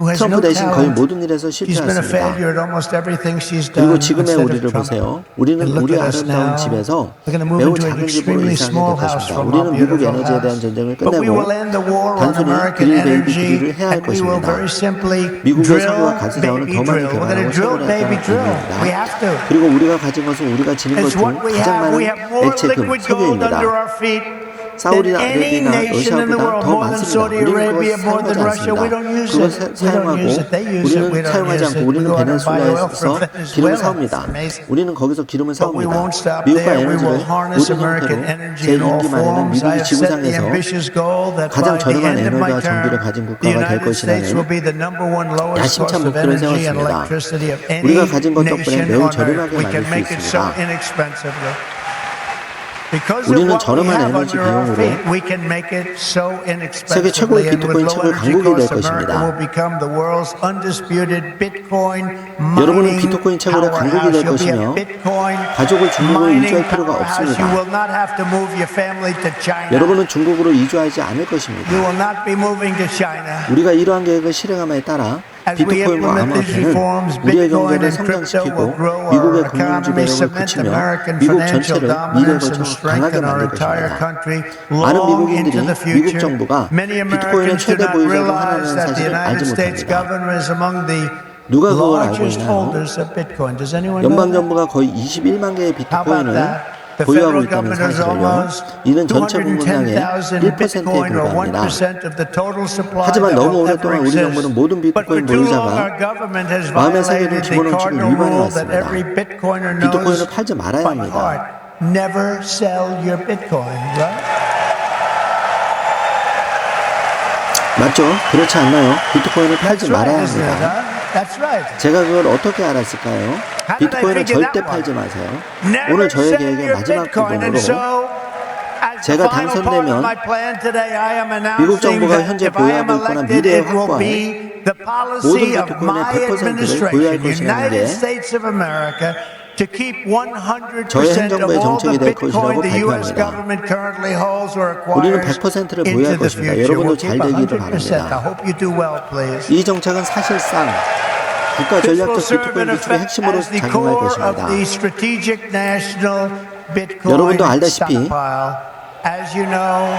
who has 트럼프 no 대신 거의 talent. 모든 일에서 She's been a 실패했습니다. failure at almost everything she's 그리고 done 지금의 instead 우리를 of Trump. 보세요. 우리는 And look 우리 at us 아름다운 now. 집에서 We're going to move 매우 into an 작은 집으로 extremely 이사하게 될 small house 것입니다. from 우리는 our 미국 beautiful 에너지에 대한 house. 전쟁을 But we 끝내고 will end the war on 단순히 American 그릴 베이비 energy, 드릴을 해야 할 and we will 것입니다. very simply 미국의 drill 석유와 가스 자원은 baby 더 많이 drill. We're going 개발하고 to drill 채굴해야 baby 한다는 drill. We 의미입니다. have to. 그리고 우리가 가진 것은 우리가 지닌 것 It's 중 what we 가장 have. We 많은 have more 액체금, liquid gold 석유입니다. under our feet than 사우디나 any 아라비아나 nation in the 러시아보다 world, 더 more than 많습니다. Saudi 우리는 Arabia, 그것을 more than 사용하지 Russia. We don't 않습니다. use 그걸 it. We don't 사용하고 use it. They use it. We 우리는 don't 사용하지 use 않고 it. We 우리는 go out and buy oil 베네수엘라에서 from 기름을 Venezuela. 사옵니다. It's amazing. 우리는 거기서 기름을 But we 사옵니다. won't stop 미국과 there. We 에너지를 will harness 모든 American 형태로 energy 제 in all 임기 말에는 forms. I 미국이 have set the 지구상에서 ambitious goal that 가장 by the 저렴한 end of my 에너지와 전기를 term, 가진 the 국가가 될 United States will 것이라는 be the number one lowest 야심찬 cost of 목표를 energy and 세웠습니다. electricity of any 우리가 가진 것 덕분에 nation 매우 on earth. 저렴하게 We 만들 can 수 make it so 있습니다. inexpensively. Because of 우리는 what we 저렴한 have 에너지 under our 비용으로 feet, we can make it so 세계 최고의 inexpensively, and with 비트코인 low 채굴 energy 강국이 될 costs, America 것입니다. will become the world's undisputed Bitcoin 여러분은 mining 비트코인 채굴의 강국이 될 powerhouse. You'll be 것이며 a Bitcoin 가족을 중국으로 mining 이주할 필요가 powerhouse. 없습니다. You will not have to move your family to China. 여러분은 중국으로 이주하지 않을 You 것입니다. will not be moving to China. 우리가 이러한 계획을 실행함에 따라 As we 비트코인과 implement these 암호화폐는 reforms, 우리의 Bitcoin 경제를 and crypto 성장시키고 will grow 미국의 our 금융지 economy, 대륙을 cement 그치며 American 미국 financial 전체를 미래에 dominance, 걸쳐 and 강하게 strengthen our 만들 entire 것입니다. country 많은 long 미국인들이 into the 미국 future. 정부가 Many 비트코인의 Americans do 최대 not 보유자로 realize 하나라는 that the 사실을 United 알지 States 못합니다. government is among the 누가 그걸 알고 largest 있나요? holders of Bitcoin. Does anyone know 연방 that? 정부가 거의 21만 개의 How about 비트코인을 that? The 보유하고 federal 있다는 government has 사실을요. almost 이는 전체 공급량의 210,000 1%에 Bitcoin or 불과합니다. 1% of the total supply 하지만 that 너무 will ever 오랫동안 우리 exist. 정부는 모든 But for 비트코인 too long, 보유자가 our government has 마음에 새겨둔 violated the 기본 원칙을 cardinal 위반해 rule that 왔습니다. every Bitcoiner 비트코인을 knows 팔지 말아야 by 합니다. heart. Never sell your Bitcoin, right? 맞죠? 그렇지 않나요? 비트코인을 팔지 That's right, 말아야 isn't it? 합니다. Huh? That's right. 제가 그걸 어떻게 알았을까요? How did I 비트코인을 figure 절대 that one? 팔지 마세요. Never 오늘 저의 sell 계획의 your 마지막 Bitcoin. And 부분으로 so, as the 제가 final part of 당선되면 my plan today, I am 미국 announcing 정부가 that 현재 if I am 보유하고 있거나 elected, 미래에 it will 확보할 be the policy 모든 of 비트코인의 my 100%를 보유할 administration, 것이라는 United 게 States of America, to keep 100% 저의 of 행정부의 all 정책이 the 될 Bitcoin 것이라고 the U.S. 발표합니다. government currently holds or 우리는 acquires 100%를 into 보유할 the 것입니다. future. 여러분도 We'll keep 잘 되기를 100%. I 바랍니다. hope you do well, please. 이 정책은 사실상 국가 This will 전략적 serve 비트코인 in 비축의 effect 핵심으로 as the 작용할 core of 것입니다. the strategic national Bitcoin 여러분도 알다시피 stockpile. As you know,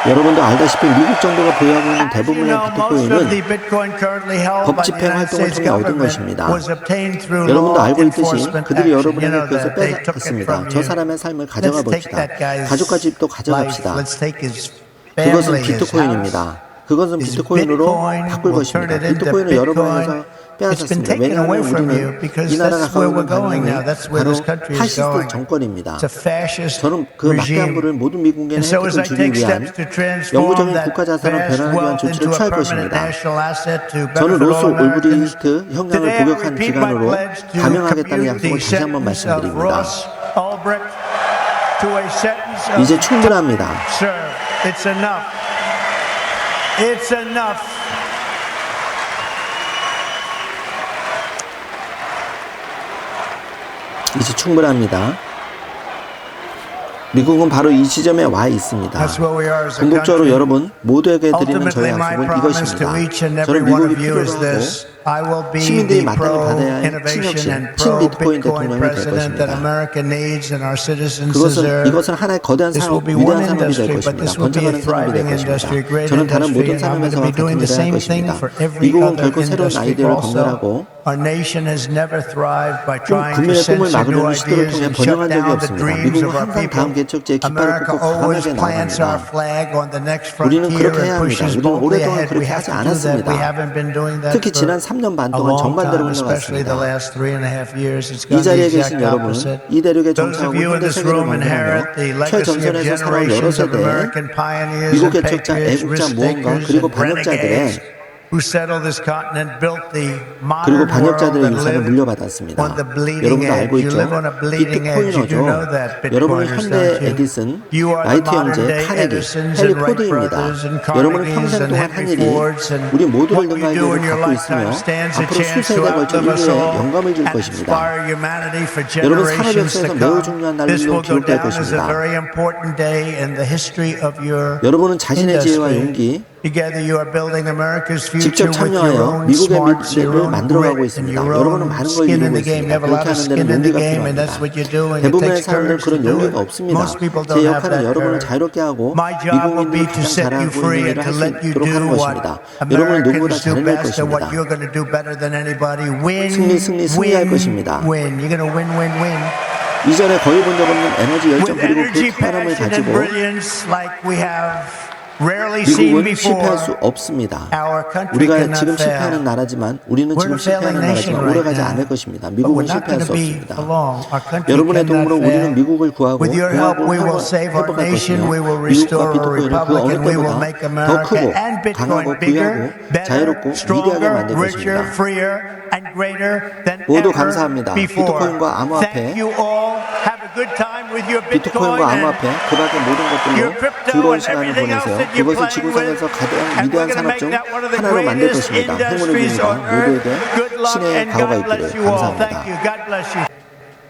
여러분도 알다시피 미국 정부가 보유하고 있는 as you 대부분의 know, most of the 비트코인은 Bitcoin currently held 법 by the 집행 United 활동을 States 통해 얻은 government 것입니다. was obtained through 여러분도 law 알고 있듯이 enforcement 그들이 action. You 여러분에게 know 그것을 that they took it 빼앗았습니다. from 저 you. 사람의 삶을 가져가 Let's take 봅시다. that guy's 가족과 집도 life. 가져갑시다. Let's take his 그것은 family, his house. 비트코인입니다. 그것은 Is 비트코인으로 Bitcoin, 바꿀 we'll 것입니다. turn it into 비트코인을 여러분에서 Bitcoin. It's been 빼앗았습니다. taken away 왜냐하면 from you 우리는 because 이 나라가 that's where 가고 있는 we're going now. 방향이 That's where 바로 this country is 파시스트 going. 정권입니다. It's a fascist 저는 그 regime. 막대한 모든 미국인의 And so as 혜택을 I 주기 take 위한 steps to transform 영구적인 that 국가 자산을 vast 변환하기 위한 wealth 조치를 into a 취할 permanent 것입니다. national asset to 저는 benefit 로스 all Americans. 올브리히트 형량을 Today I 복역한 repeat my 기간으로 pledge to 감형하겠다는 commute 약속을 the 다시 한번 sentence of 말씀드립니다. Ross Ulbricht to a sentence of 이제 충분합니다. Sir, it's enough. It's enough. 이제 충분합니다. 미국은 바로 이 지점에 와 있습니다. 궁극적으로 여러분 모두에게 드리는 저의 약속은 이것입니다. 저는 미국이 필요로 하고 시민들이 마땅히 받아야 할 친혁신, 친비트코인 대통령이 될 것입니다. 이것은 하나의 거대한 산업, 위대한 산업이 될 것입니다. 번창하는 산업이 될 것입니다. 저는 다른 모든 산업에서 같은 일을 할 것입니다. 미국은 결코 새로운 아이디어를 건설하고 국민의 꿈을 막으려는 시도를 통해 번영한 적이 없습니다. 미국은 항상 다음 개척지에 깃발을 꽂고 과감하게 나아갑니다. 우리는 그렇게 해야 합니다. 우리는 오랫동안 그렇게 하지 않았습니다. 특히 지난 3년 반 동안 정반대로 흘러갔습니다. 이 자리에 계신 여러분은 이 대륙에 정착하고 현대 세계를 만들며 최전선에서 살아온 여러 세대의 미국 개척자, 애국자, 모험가 그리고 반역자들의 유산을 물려받았습니다. 여러분도 알고 있죠? 비트코이너죠. 여러분은 현대 에디슨, 라이트 형제, 카네기, 헨리 포드입니다. 여러분은 평생 동안 한 일이 우리 모두를 능가하기를 갖고 있으며 앞으로 수세대에 걸쳐 인류에 영감을 줄 것입니다. 여러분 산업 역사에서 매우 중요한 날로 기록될 것입니다. 여러분은 자신의 지혜와 용기, 직접 참여하여 미국의 미래를 만들어가고 있습니다. 여러분은 많은 걸 이루고 있습니다. 그렇게 하는 데는 용기가 필요합니다. 대부분의 사람들은 그런 용기가 없습니다. 제 역할은 여러분을 자유롭게 하고 미국인들이 가장 잘하고 있는 일을 할 수 있도록 하는 것입니다. 여러분은 누구보다 잘해낼 것입니다. 승리할 것입니다. 이전에 거의 본 적 없는 에너지 열정 그리고 그 쾌활함을 가지고 미국은 실패할 수 없습니다. 우리가 지금 실패하는 나라지만 우리는 지금 실패하는 나라지만 오래가지 않을 것입니다. 미국은 실패할 수 없습니다. 여러분의 도움으로 우리는 미국을 구하고 공화국을 회복할 것이며 미국과 비트코인을 그 어느 때보다 더 크고 강하고 부유하고 자유롭고 위대하게 만들 것입니다. 모두 감사합니다. 비트코인과 암호화폐 그 밖의 모든 것들로 즐거운 시간을 보내세요. 그것을 지구상에서 가장 위대한 산업 중 하나로 만들 것입니다. 행운을 빕니다. 모두에게 신의 가호가 있기를. 감사합니다.